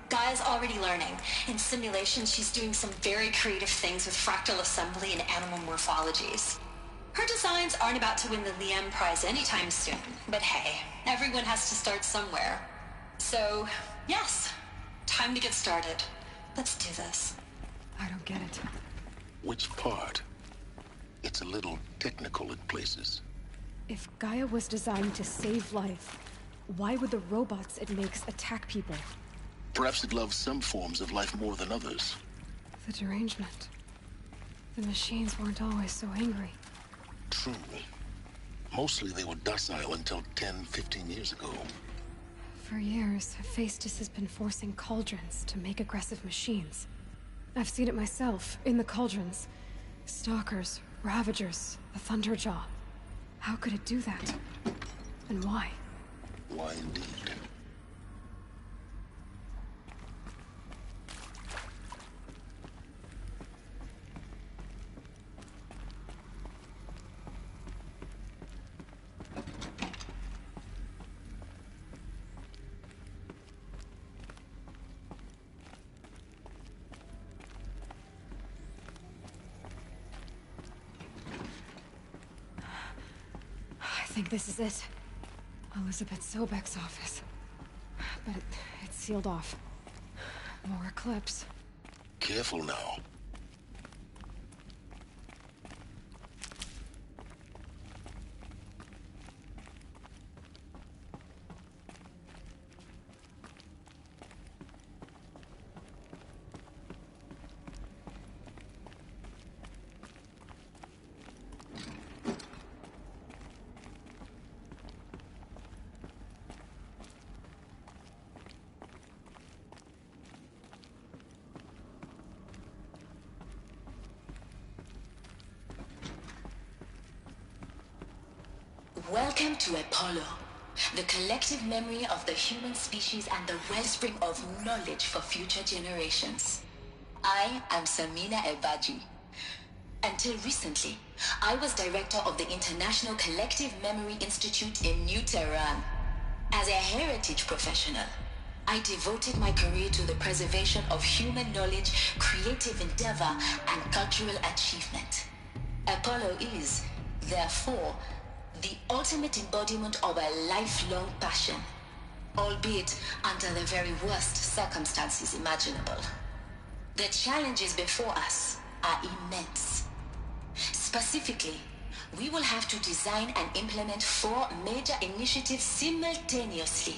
Gaia's already learning. In simulations, she's doing some very creative things with fractal assembly and animal morphologies. Her designs aren't about to win the Liam Prize anytime soon, but hey, everyone has to start somewhere. So, yes, time to get started. Let's do this. I don't get it. Which part? It's a little technical in places. If Gaia was designed to save life, why would the robots it makes attack people? Perhaps it loves some forms of life more than others. The derangement. The machines weren't always so angry. True. Mostly they were docile until 10, 15 years ago. For years, Hephaestus has been forcing cauldrons to make aggressive machines. I've seen it myself, in the cauldrons. Stalkers, Ravagers, the Thunderjaw. How could it do that? And why? Why indeed? I think this is it. Elizabeth Sobek's office. But it's sealed off. More Eclipse. Careful now. Welcome to Apollo, the collective memory of the human species and the wellspring of knowledge for future generations. I am Samina Ebaji. Until recently, I was director of the International Collective Memory Institute in New Tehran. As a heritage professional, I devoted my career to the preservation of human knowledge, creative endeavor, and cultural achievement. Apollo is, therefore, the ultimate embodiment of a lifelong passion, albeit under the very worst circumstances imaginable. The challenges before us are immense. Specifically, we will have to design and implement 4 major initiatives simultaneously.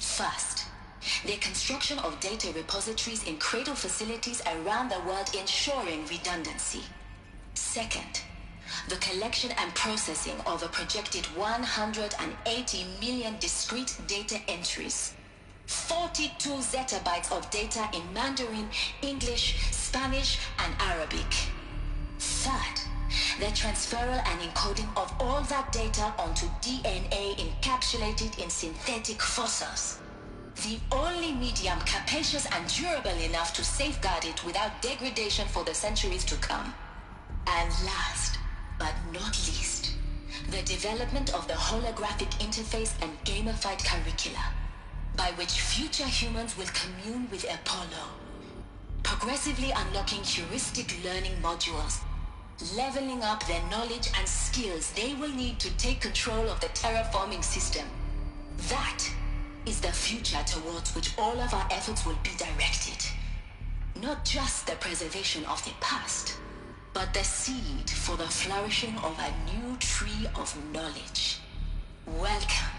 First, the construction of data repositories in cradle facilities around the world, ensuring redundancy. Second, the collection and processing of a projected 180 million discrete data entries. 42 zettabytes of data in Mandarin, English, Spanish, and Arabic. Third, the transferal and encoding of all that data onto DNA encapsulated in synthetic fossils. The only medium capacious and durable enough to safeguard it without degradation for the centuries to come. And last, but not least, the development of the holographic interface and gamified curricula. by which future humans will commune with Apollo, progressively unlocking heuristic learning modules, leveling up their knowledge and skills they will need to take control of the terraforming system. That is the future towards which all of our efforts will be directed. Not just the preservation of the past, but the seed for the flourishing of a new tree of knowledge. Welcome,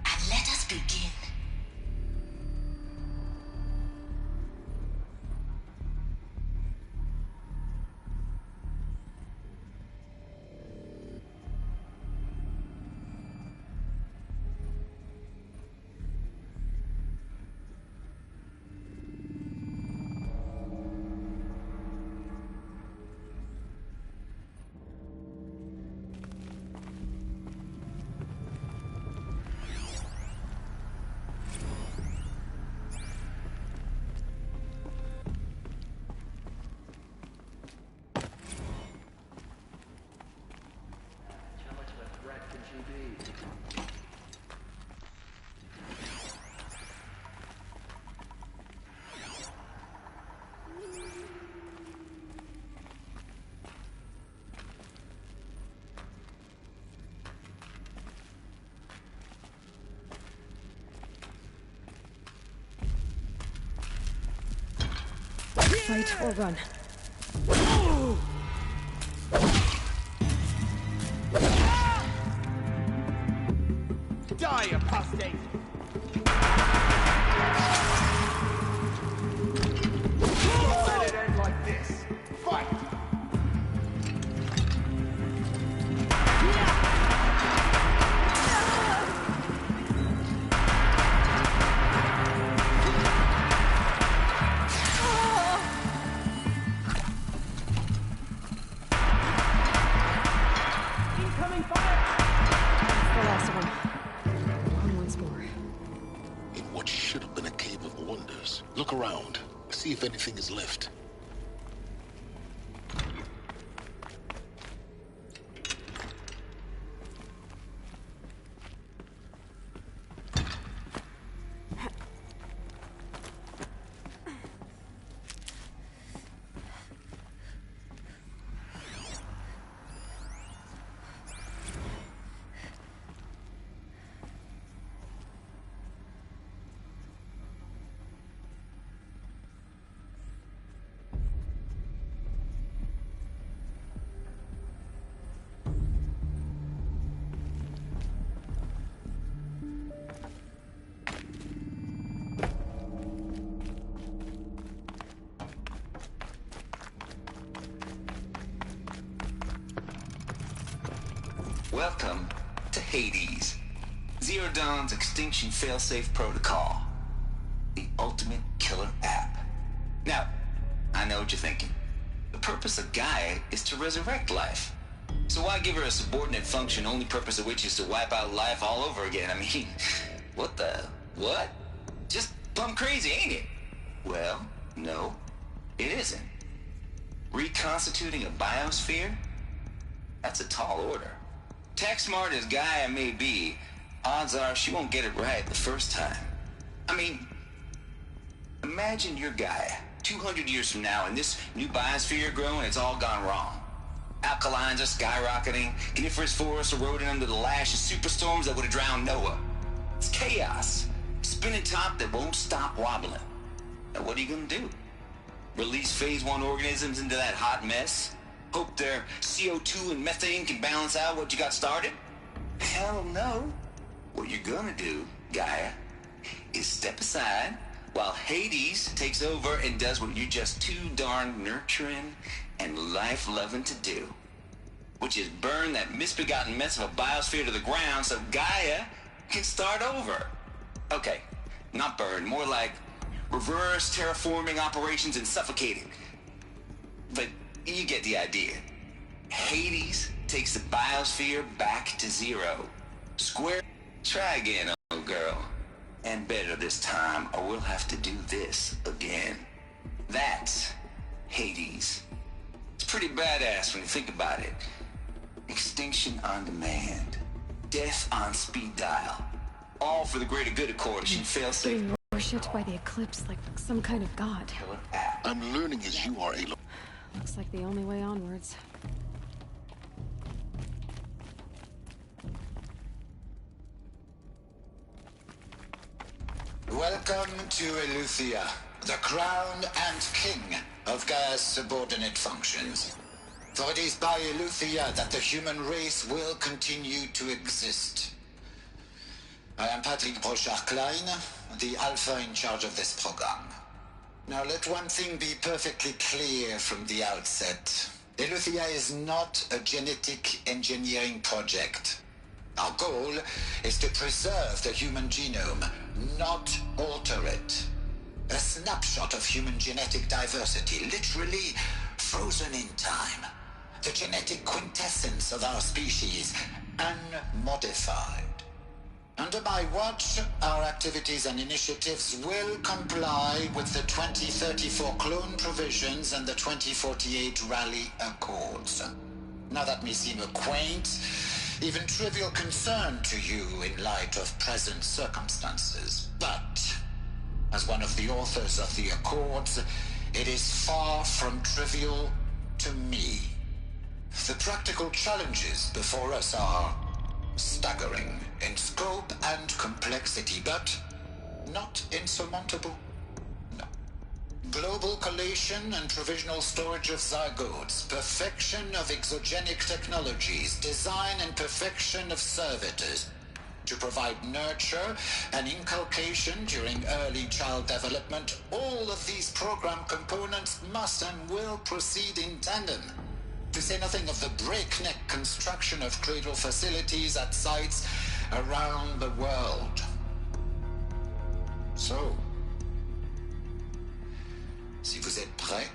and let us begin. Fight or run. Die, apostate! Don't let it end like this. Fight! Look around. See if anything is left. Welcome to Hades, Zero Dawn's extinction failsafe protocol, the ultimate killer app. Now, I know what you're thinking. The purpose of Gaia is to resurrect life. So why give her a subordinate function, only purpose of which is to wipe out life all over again? I mean, what? Just plumb crazy, ain't it? Well, no, it isn't. Reconstituting a biosphere? That's a tall order. Tech smart as Gaia may be, odds are she won't get it right the first time. I mean, imagine you're Gaia, 200 years from now, and this new biosphere you're growing, it's all gone wrong. Alkalines are skyrocketing, coniferous forests eroding under the lash of superstorms that would have drowned Noah. It's chaos, spinning top that won't stop wobbling. Now what are you gonna do? Release phase 1 organisms into that hot mess? Hope their CO2 and methane can balance out what you got started? Hell no. What you're gonna do, Gaia, is step aside while Hades takes over and does what you're just too darn nurturing and life-loving to do, which is burn that misbegotten mess of a biosphere to the ground so Gaia can start over. Okay, not burn, more like reverse terraforming operations and suffocating. But you get the idea. Hades takes the biosphere back to zero. Square. Try again, old girl. And better this time, or we'll have to do this again. That's Hades. It's pretty badass when you think about it. Extinction on demand. Death on speed dial. All for the greater good, of course. You fail safe. Being worshipped by the Eclipse like some kind of god. I'm learning as you are, Aloy. Looks like the only way onwards. Welcome to Eleuthia, the crown and king of Gaia's subordinate functions. For it is by Eleuthia that the human race will continue to exist. I am Patrick Brochard-Klein, the Alpha in charge of this program. Now let one thing be perfectly clear from the outset. Eleuthia is not a genetic engineering project. Our goal is to preserve the human genome, not alter it. A snapshot of human genetic diversity, literally frozen in time. The genetic quintessence of our species, unmodified. Under my watch, our activities and initiatives will comply with the 2034 clone provisions and the 2048 Rally Accords. Now that may seem a quaint, even trivial concern to you in light of present circumstances, but as one of the authors of the Accords, it is far from trivial to me. The practical challenges before us are staggering in scope and complexity, but not insurmountable. No. Global collation and provisional storage of zygotes, perfection of exogenic technologies, design and perfection of servitors to provide nurture and inculcation during early child development. All of these program components must and will proceed in tandem. To say nothing of the breakneck construction of cradle facilities at sites around the world. So, si vous êtes prêts,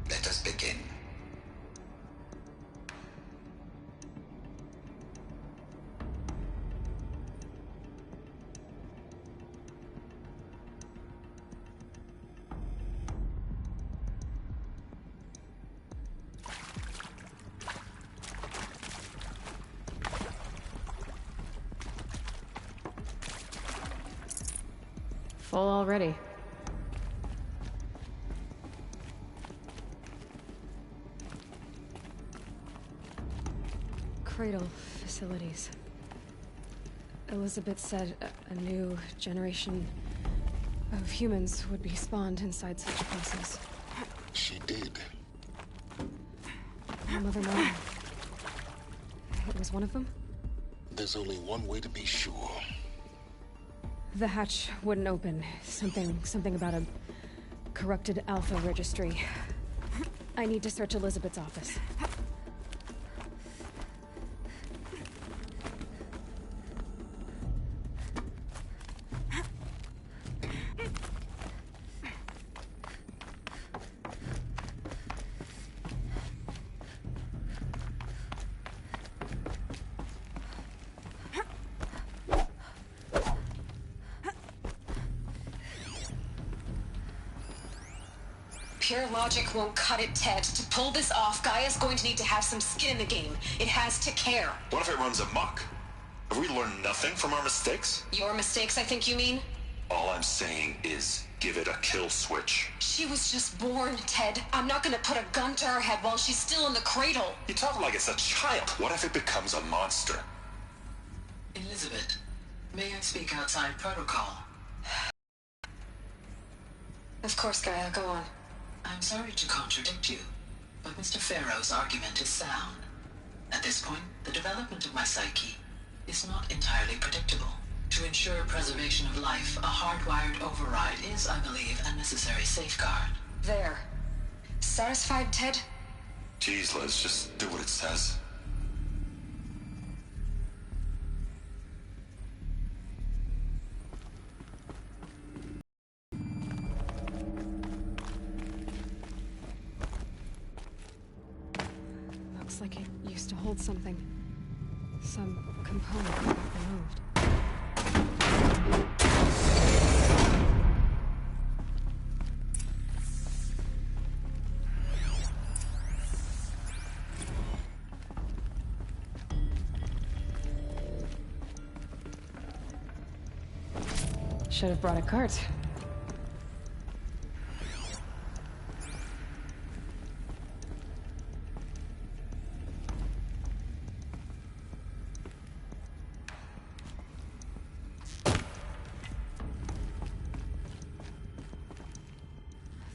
let us begin. Full already. Cradle facilities. Elizabeth said a new generation of humans would be spawned inside such places. She did. Mother Mom. It was one of them? There's only one way to be sure. The hatch wouldn't open. Something about a corrupted Alpha registry. I need to search Elizabeth's office. Pure logic won't cut it, Ted. To pull this off, Gaia's going to need to have some skin in the game. It has to care. What if it runs amok? Have we learned nothing from our mistakes? Your mistakes, I think you mean? All I'm saying is, give it a kill switch. She was just born, Ted. I'm not gonna put a gun to her head while she's still in the cradle. You talk like it's a child. What if it becomes a monster? Elizabeth, may I speak outside protocol? Of course, Gaia, go on. I'm sorry to contradict you, but Mr. Farrow's argument is sound. At this point, the development of my psyche is not entirely predictable. To ensure preservation of life, a hardwired override is, I believe, a necessary safeguard. There. Satisfied, Ted? Jeez, Liz, just do what it says. Looks like it used to hold something. Some component that got removed. Should have brought a cart.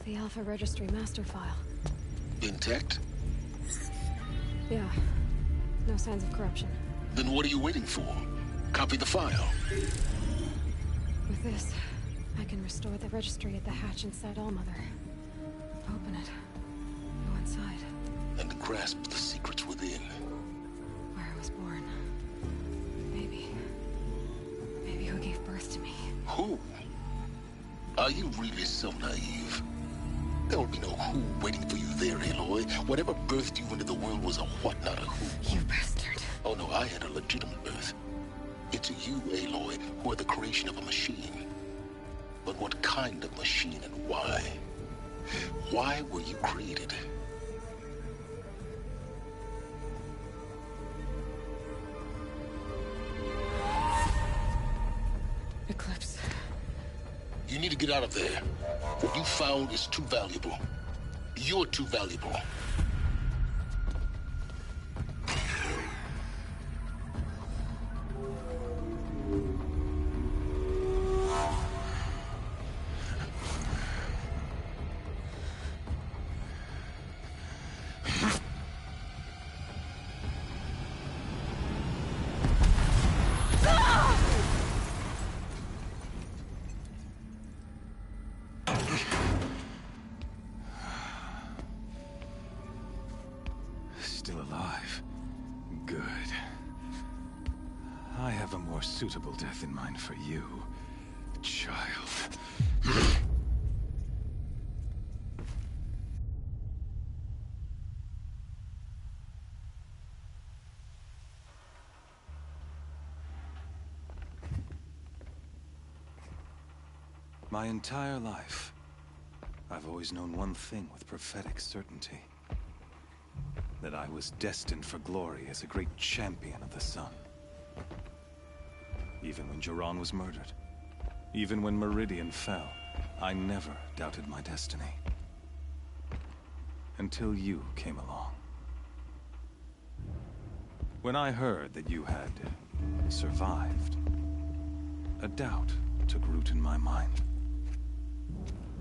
The Alpha Registry master file. Intact? Yeah. No signs of corruption. Then what are you waiting for? Copy the file. With this, I can restore the registry at the hatch inside Allmother. Open it. Go inside. And grasp the secrets within. Where I was born. Maybe who gave birth to me. Who? Are you really so naive? There will be no who waiting for you there, Aloy. Whatever birthed you into the world was a what, not a who. You bastard. Oh no, I had a legitimate birth. It's you, Aloy, who are the creation of a machine. But what kind of machine and why? Why were you created? Eclipse. You need to get out of there. What you found is too valuable. You're too valuable. Still alive. Good. I have a more suitable death in mind for you, child. My entire life, I've always known one thing with prophetic certainty. That I was destined for glory as a great champion of the sun. Even when Joran was murdered, even when Meridian fell, I never doubted my destiny. Until you came along. When I heard that you had survived, a doubt took root in my mind.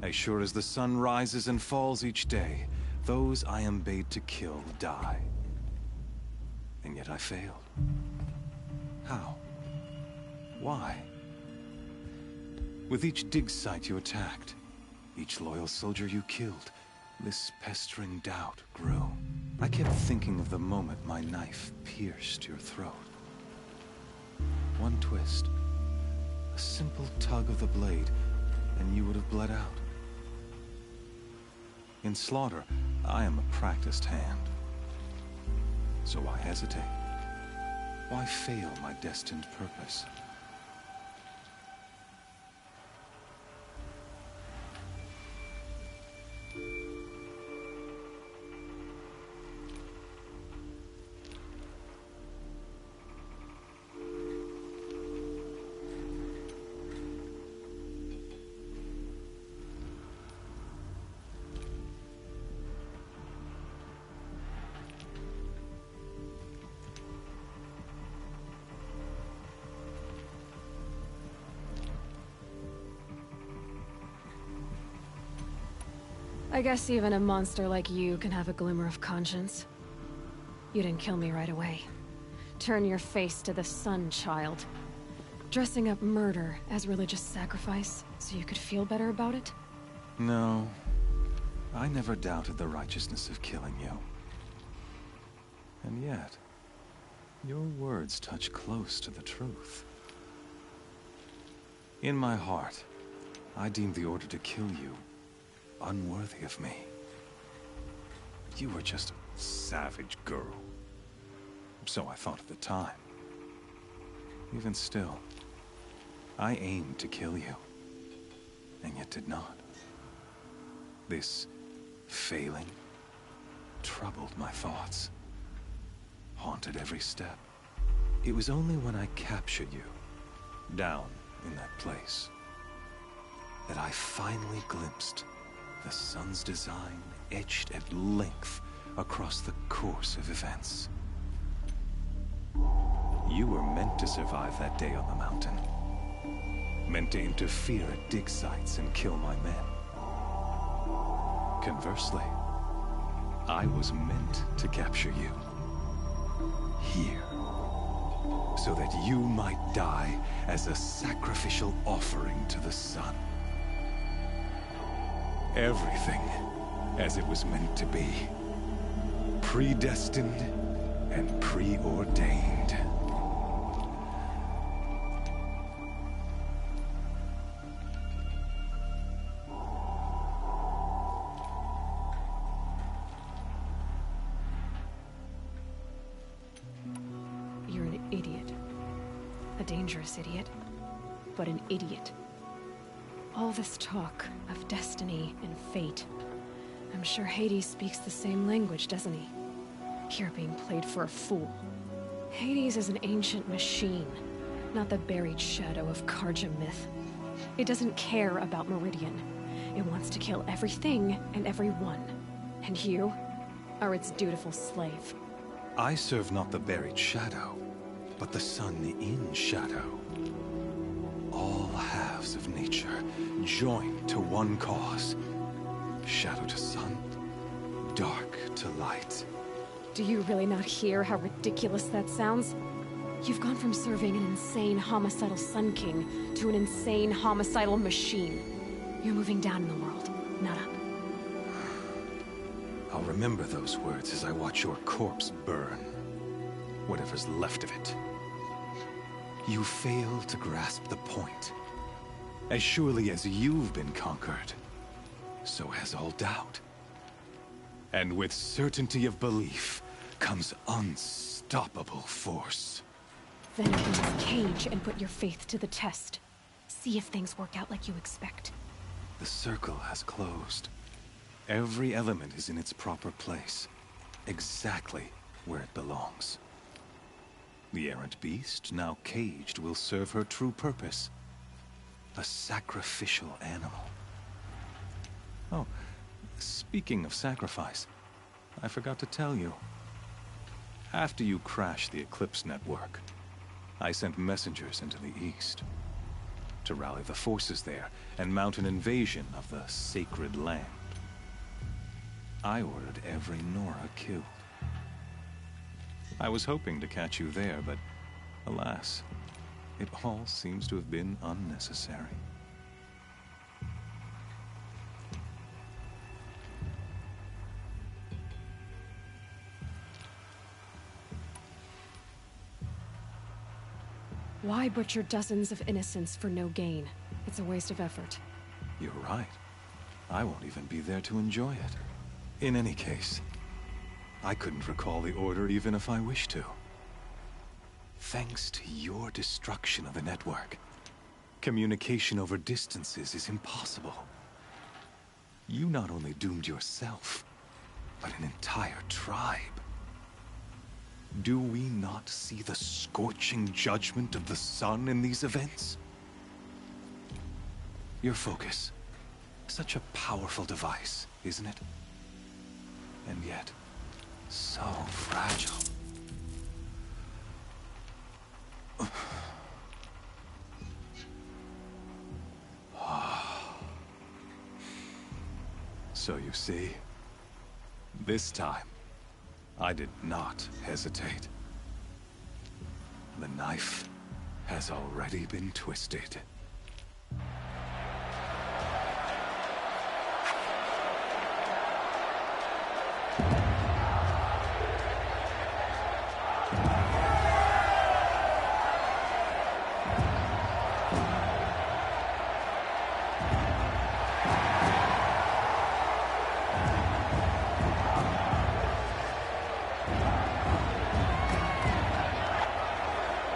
As sure as the sun rises and falls each day, those I am bade to kill die. And yet I failed. How? Why? With each dig site you attacked, each loyal soldier you killed, this pestering doubt grew. I kept thinking of the moment my knife pierced your throat. One twist, a simple tug of the blade, and you would have bled out. In slaughter, I am a practiced hand. So why hesitate? Why fail my destined purpose? I guess even a monster like you can have a glimmer of conscience. You didn't kill me right away. Turn your face to the sun, child. Dressing up murder as religious sacrifice so you could feel better about it? No. I never doubted the righteousness of killing you. And yet, your words touch close to the truth. In my heart, I deemed the order to kill you unworthy of me. You were just a savage girl. So I thought at the time. Even still, I aimed to kill you, and yet did not. This failing troubled my thoughts, haunted every step. It was only when I captured you, down in that place, that I finally glimpsed the sun's design etched at length across the course of events. You were meant to survive that day on the mountain. Meant to interfere at dig sites and kill my men. Conversely, I was meant to capture you. Here. So that you might die as a sacrificial offering to the sun. Everything as it was meant to be. Predestined and preordained. You're an idiot. A dangerous idiot, but an idiot. All this talk of destiny and fate. I'm sure Hades speaks the same language, doesn't he? You're being played for a fool. Hades is an ancient machine, not the buried shadow of Karja myth. It doesn't care about Meridian. It wants to kill everything and everyone. And you are its dutiful slave. I serve not the buried shadow, but the sun in shadow. All halves of nature joined to one cause. Shadow to sun, dark to light. Do you really not hear how ridiculous that sounds? You've gone from serving an insane homicidal Sun King to an insane homicidal machine. You're moving down in the world, not up. I'll remember those words as I watch your corpse burn. Whatever's left of it. You fail to grasp the point. As surely as you've been conquered, so has all doubt. And with certainty of belief comes unstoppable force. Then open this cage and put your faith to the test. See if things work out like you expect. The circle has closed. Every element is in its proper place, exactly where it belongs. The errant beast, now caged, will serve her true purpose. A sacrificial animal. Oh, speaking of sacrifice, I forgot to tell you. After you crashed the Eclipse network, I sent messengers into the east to rally the forces there and mount an invasion of the sacred land. I ordered every Nora killed. I was hoping to catch you there, but alas, it all seems to have been unnecessary. Why butcher dozens of innocents for no gain? It's a waste of effort. You're right. I won't even be there to enjoy it. In any case, I couldn't recall the order even if I wished to. Thanks to your destruction of the network, communication over distances is impossible. You not only doomed yourself, but an entire tribe. Do we not see the scorching judgment of the sun in these events? Your focus. Such a powerful device, isn't it? And yet, so fragile. So you see, this time, I did not hesitate. The knife has already been twisted.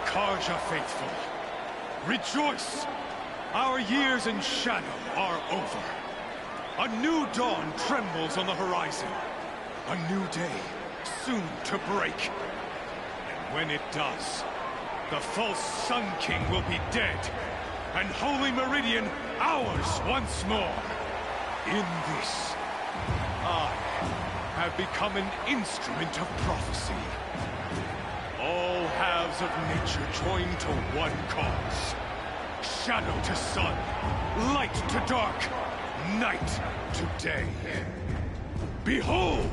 Karja faithful, rejoice! Our years in shadow are over. A new dawn trembles on the horizon. A new day, soon to break. And when it does, the false Sun King will be dead, and Holy Meridian ours once more. In this, I have become an instrument of prophecy. All halves of nature join to one cause. Shadow to sun, light to dark, night to day. Behold!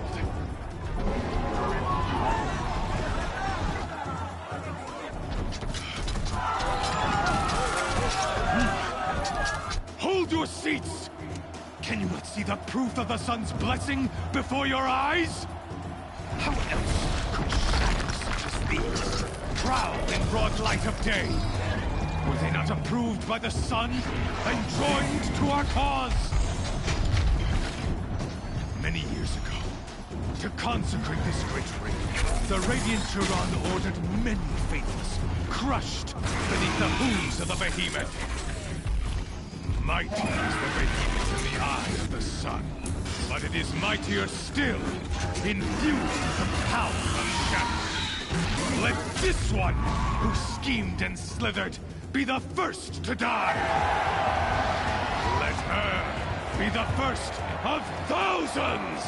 Hold your seats! Can you not see the proof of the sun's blessing before your eyes? How else could shadows such as these prowl in broad light of day? Were they not approved by the sun and joined to our cause? Many years ago, to consecrate this great ring, the Radiant Turon ordered many faithless, crushed beneath the hooves of the behemoth. Mighty is the behemoth in the eye of the sun, but it is mightier still, infused with the power of shadow. Let this one, who schemed and slithered, be the first to die! Let her be the first of thousands!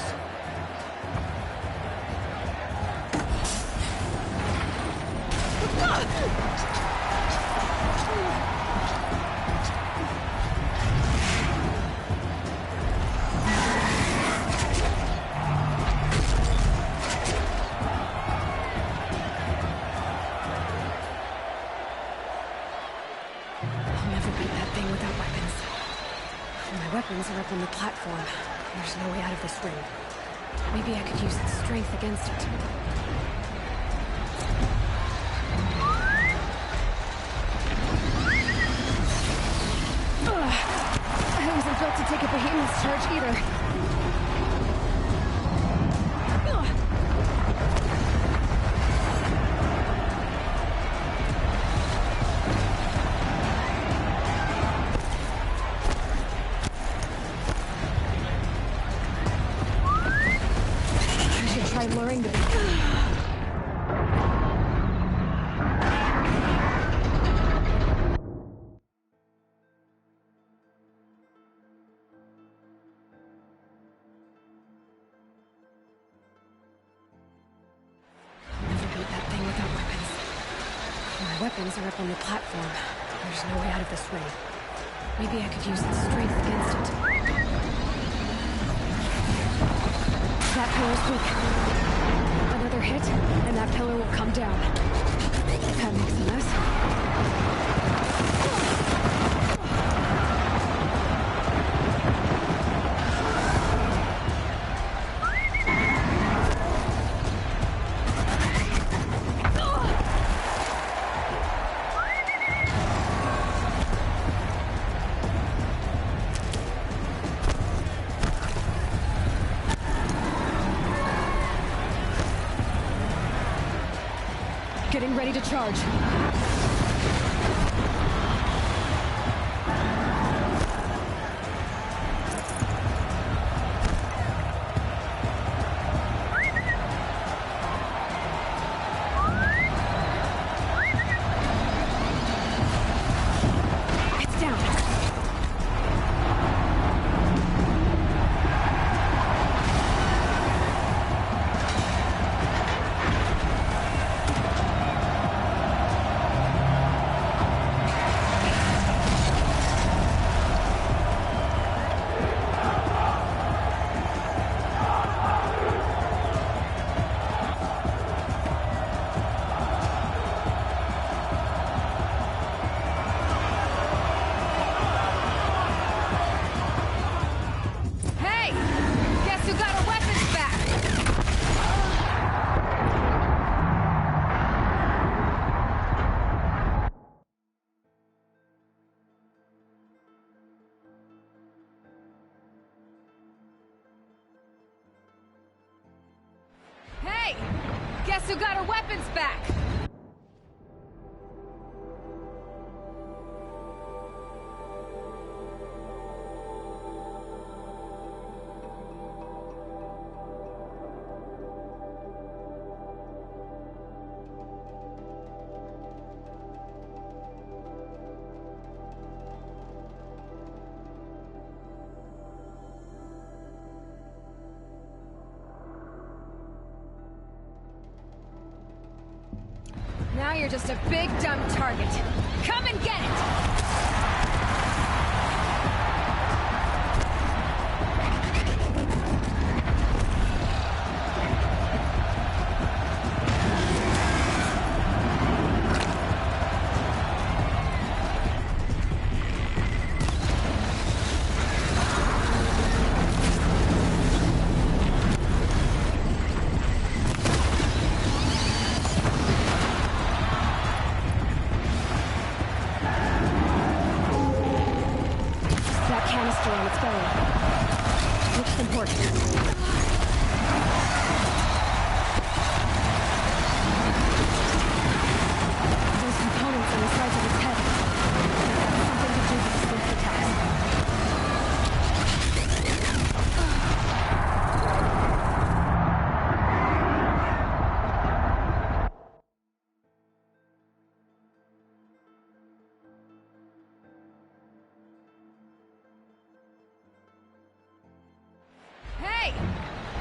Weapons are up on the platform. There's no way out of this ring. Maybe I could use its strength against it. I wasn't built to take a behemoth's charge either. Luring the weapons are up on the platform. There's no way out of this ring. Maybe I could use its strength against it. That pillar's weak. Another hit, and that pillar will come down. That makes a mess. Getting ready to charge. It's down. Guess who got her weapons back? you're just a big, dumb target. Come and get it!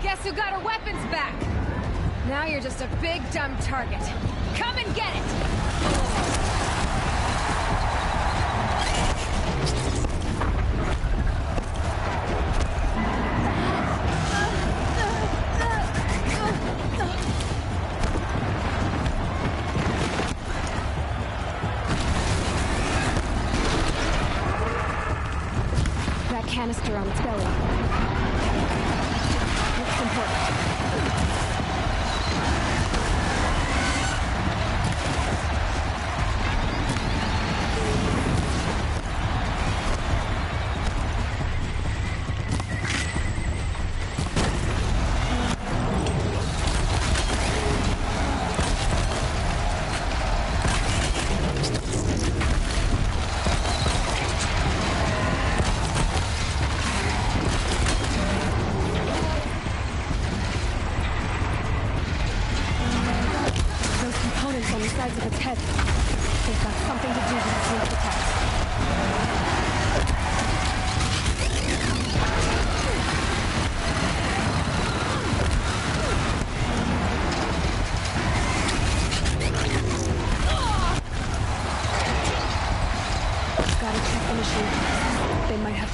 Guess who got her weapons back? Now you're just a big, dumb target. Come and get it! That canister on its belly. It's important. On the sides of its head. They've got something to do with its sneak attacks. Gotta check the machine. They might have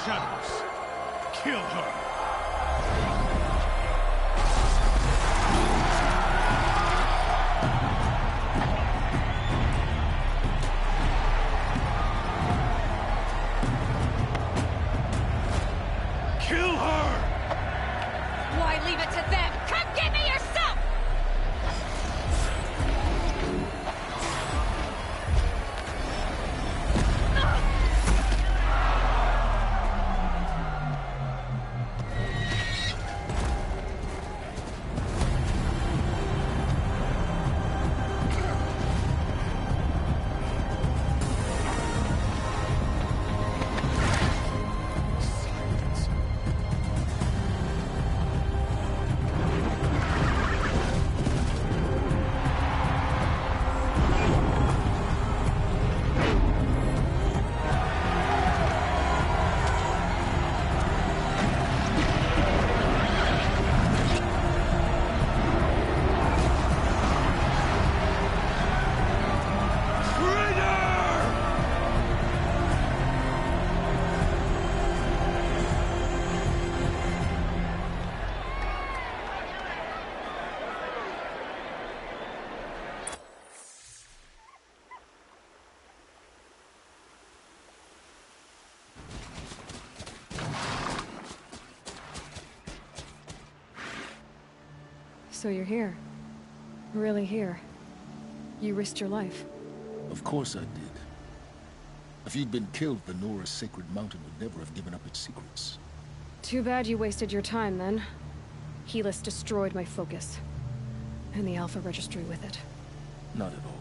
Shadows. Kill her. Kill her! Why leave it to them? Come get me yourself! So you're here. Really here. You risked your life. Of Of course I did. If you'd been killed, the Nora's sacred mountain would never have given up its secrets. Too bad you wasted your time, then. Helis destroyed my focus. And the Alpha Registry with it. Not at all.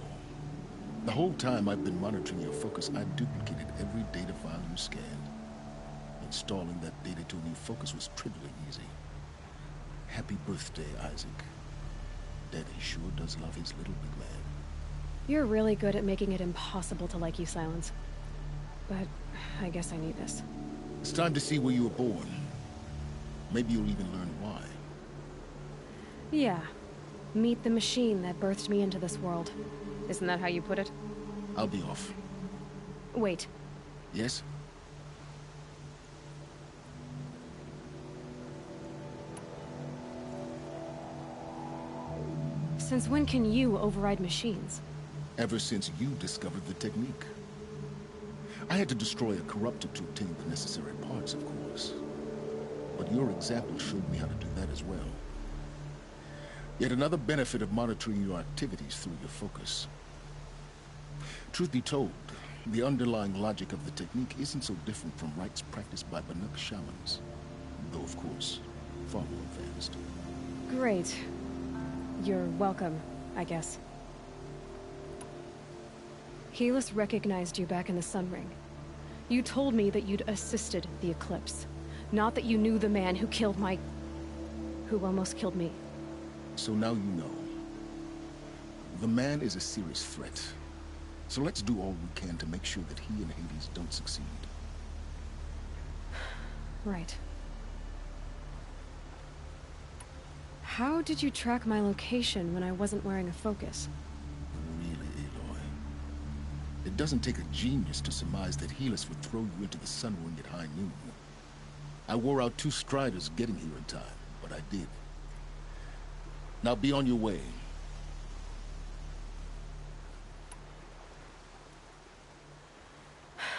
The whole time I've been monitoring your focus, I've duplicated every data file you scanned. Installing that data to a new focus was trivially easy. Happy birthday, Isaac. Daddy sure does love his little big man. You're really good at making it impossible to like you, Silence. But I guess I need this. It's time to see where you were born. Maybe you'll even learn why. Yeah. Meet the machine that birthed me into this world. Isn't that how you put it? I'll be off. Wait. Yes? Since when can you override machines? Ever since you discovered the technique. I had to destroy a corruptor to obtain the necessary parts, of course. But your example showed me how to do that as well. Yet another benefit of monitoring your activities through your focus. Truth be told, the underlying logic of the technique isn't so different from rites practiced by Banuk shamans. Though, of course, far more advanced. Great. You're welcome, I guess. Helis recognized you back in the Sun Ring. You told me that you'd assisted the Eclipse. Not that you knew the man who killed who almost killed me. So now you know. The man is a serious threat. So let's do all we can to make sure that he and Hades don't succeed. Right. How did you track my location when I wasn't wearing a focus? Really, Aloy? It doesn't take a genius to surmise that Helis would throw you into the Sun Ring at high noon. I wore out 2 striders getting here in time, but I did. Now be on your way.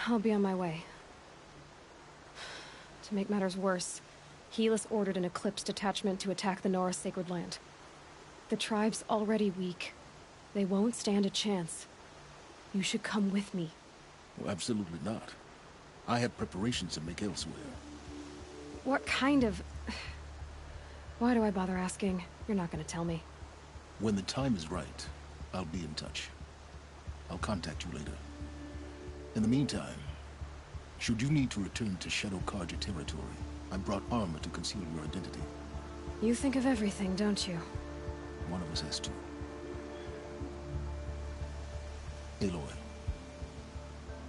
I'll be on my way. To make matters worse, Helis ordered an Eclipse detachment to attack the Nora Sacred Land. The tribe's already weak. They won't stand a chance. You should come with me. Well, absolutely not. I have preparations to make elsewhere. What kind of... Why do I bother asking? You're not gonna tell me. When the time is right, I'll be in touch. I'll contact you later. In the meantime, should you need to return to Shadow Karja territory, I brought armor to conceal your identity. You think of everything, don't you? One of us has to. Aloy,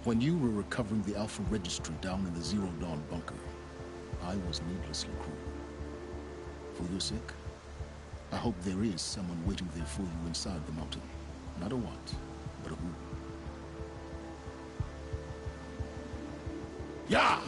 when you were recovering the Alpha Registry down in the Zero Dawn bunker, I was needlessly cruel. For your sake, I hope there is someone waiting there for you inside the mountain. Not a what, but a who. Yeah!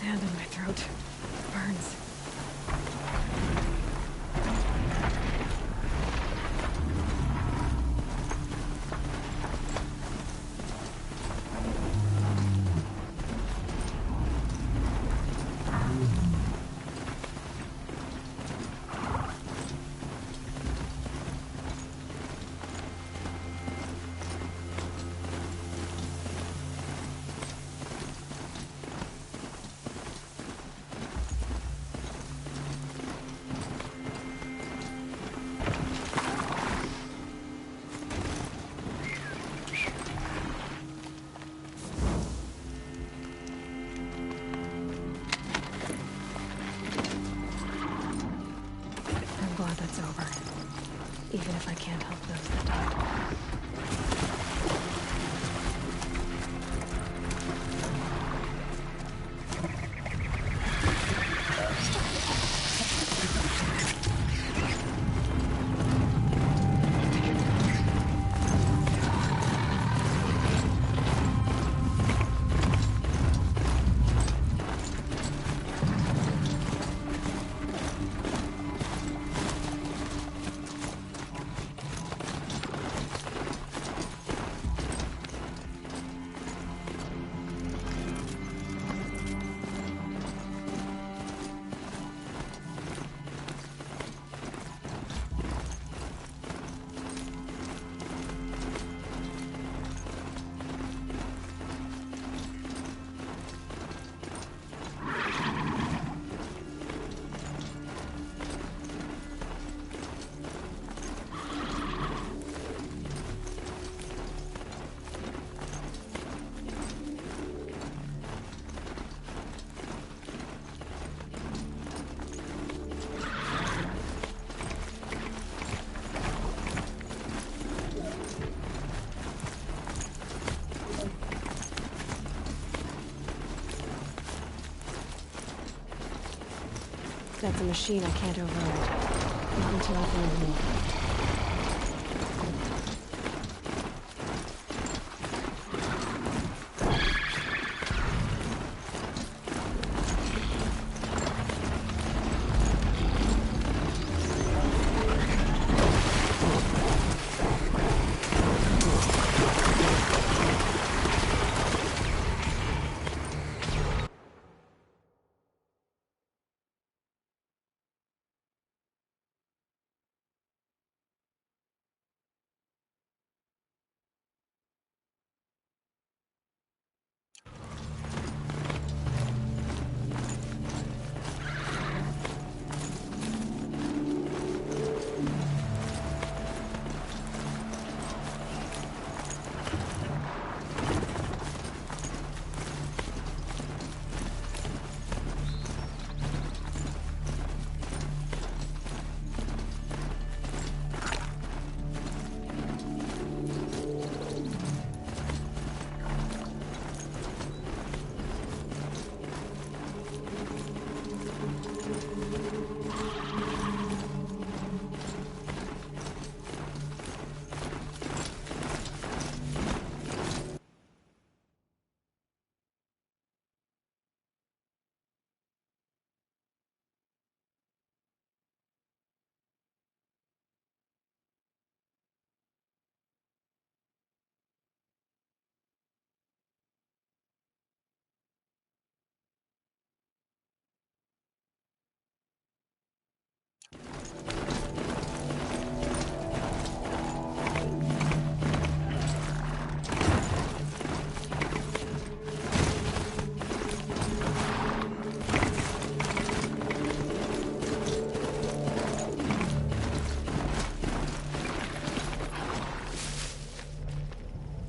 Sand in my throat. Burns. It's over. Even if I can't help those that died. That's a machine I can't override. Not until I find more.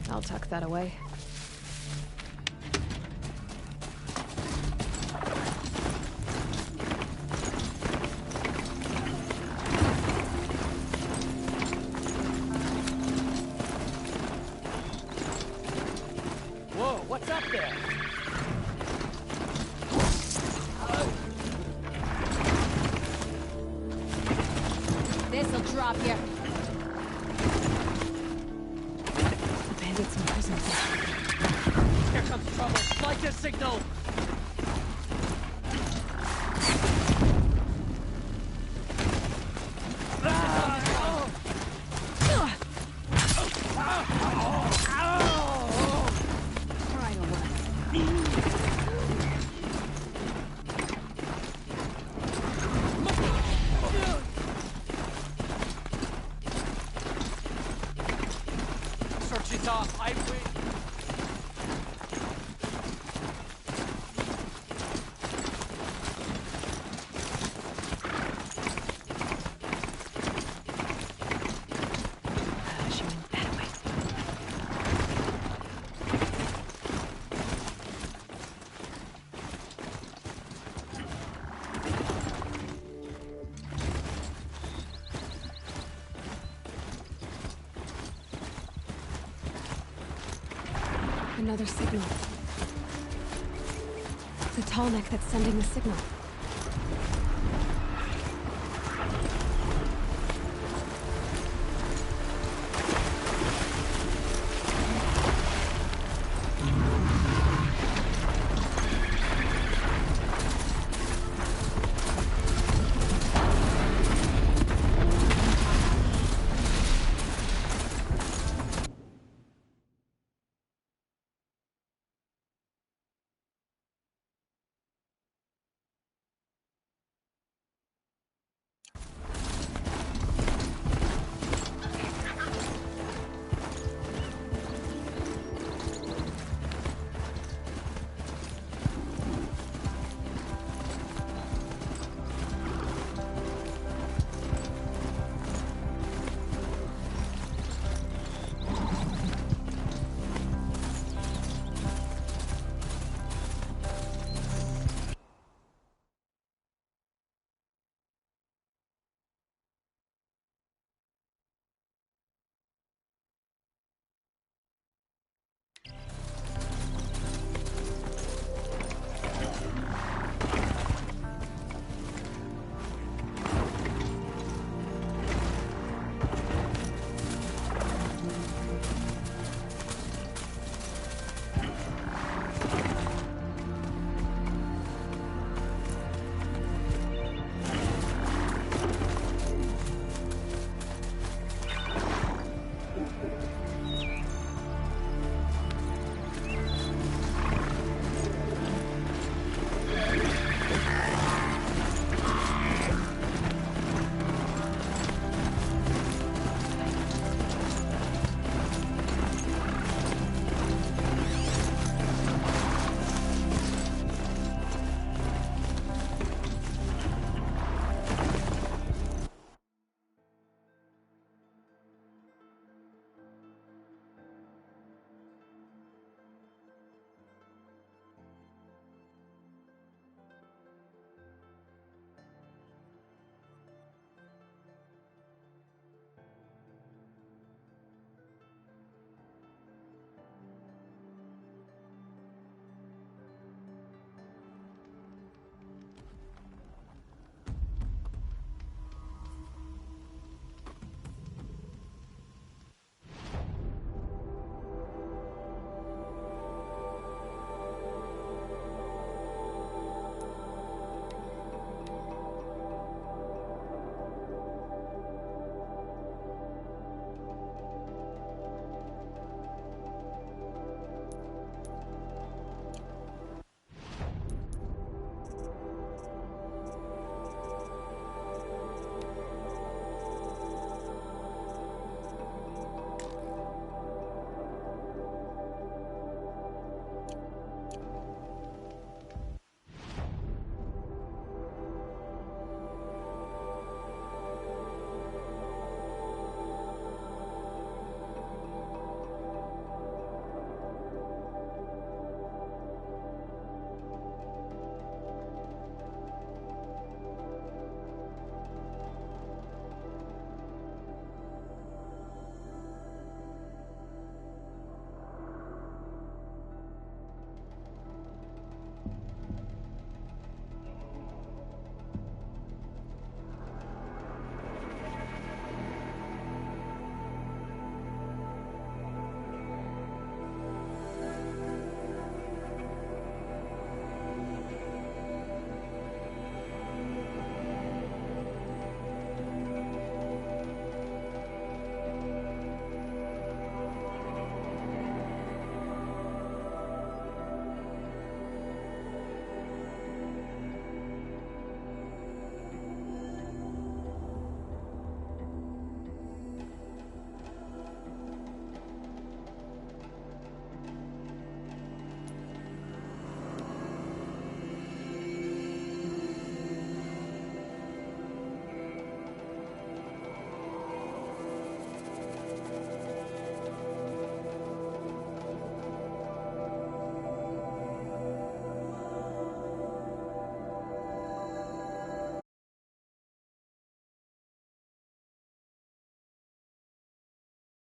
I'll tuck that away. Whoa, what's up there? This'll drop you. Bandits in prison. Here comes trouble. Like this signal. Another signal. It's a tall neck that's sending the signal.